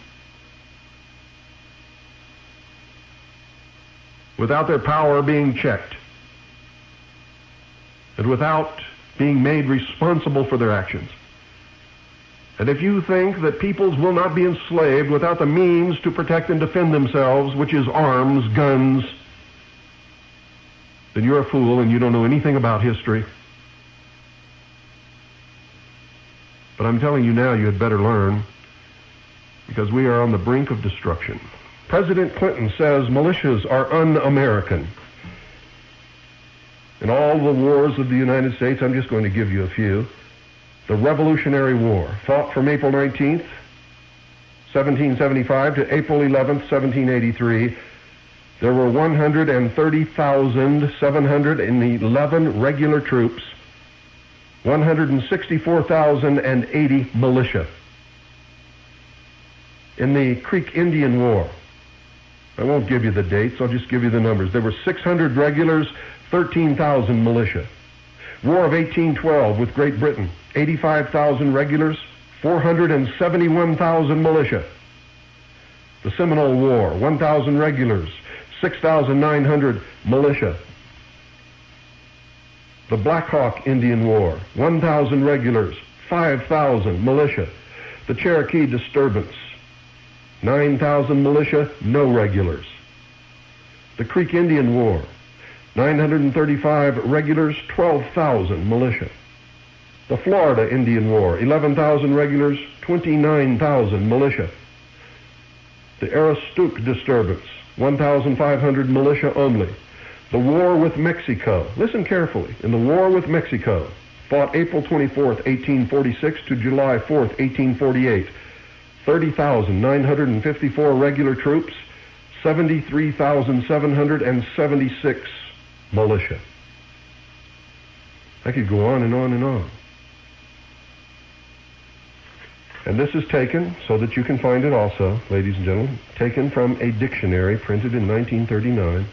S1: without their power being checked and without being made responsible for their actions, and if you think that peoples will not be enslaved without the means to protect and defend themselves, which is arms, guns, then you're a fool and you don't know anything about history. But I'm telling you now, you had better learn, because we are on the brink of destruction. President Clinton says militias are un-American. In all the wars of the United States, I'm just going to give you a few. The Revolutionary War, fought from April 19th, 1775 to April 11th, 1783, there were 130,711 regular troops, 164,080 militia. In the Creek Indian War, I won't give you the dates, I'll just give you the numbers. There were 600 regulars, 13,000 militia. War of 1812 with Great Britain, 85,000 regulars, 471,000 militia. The Seminole War, 1,000 regulars, 6,900 militia. The Black Hawk Indian War, 1,000 regulars, 5,000 militia. The Cherokee disturbance, 9,000 militia, no regulars. The Creek Indian War, 935 regulars, 12,000 militia. The Florida Indian War, 11,000 regulars, 29,000 militia. The Aroostook disturbance, 1,500 militia only. The war with Mexico, listen carefully, in the war with Mexico, fought April 24th, 1846 to July 4th, 1848, 30,954 regular troops, 73,776 militia. I could go on and on and on. And this is taken, so that you can find it also, ladies and gentlemen, taken from a dictionary printed in 1939,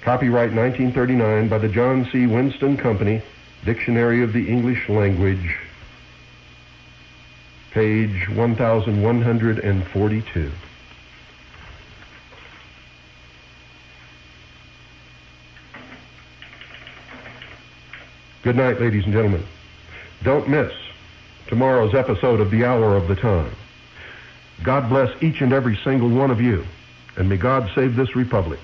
S1: copyright 1939 by the John C. Winston Company, Dictionary of the English Language, page 1142. Good night, ladies and gentlemen. Don't miss tomorrow's episode of The Hour of the Time. God bless each and every single one of you, and may God save this republic.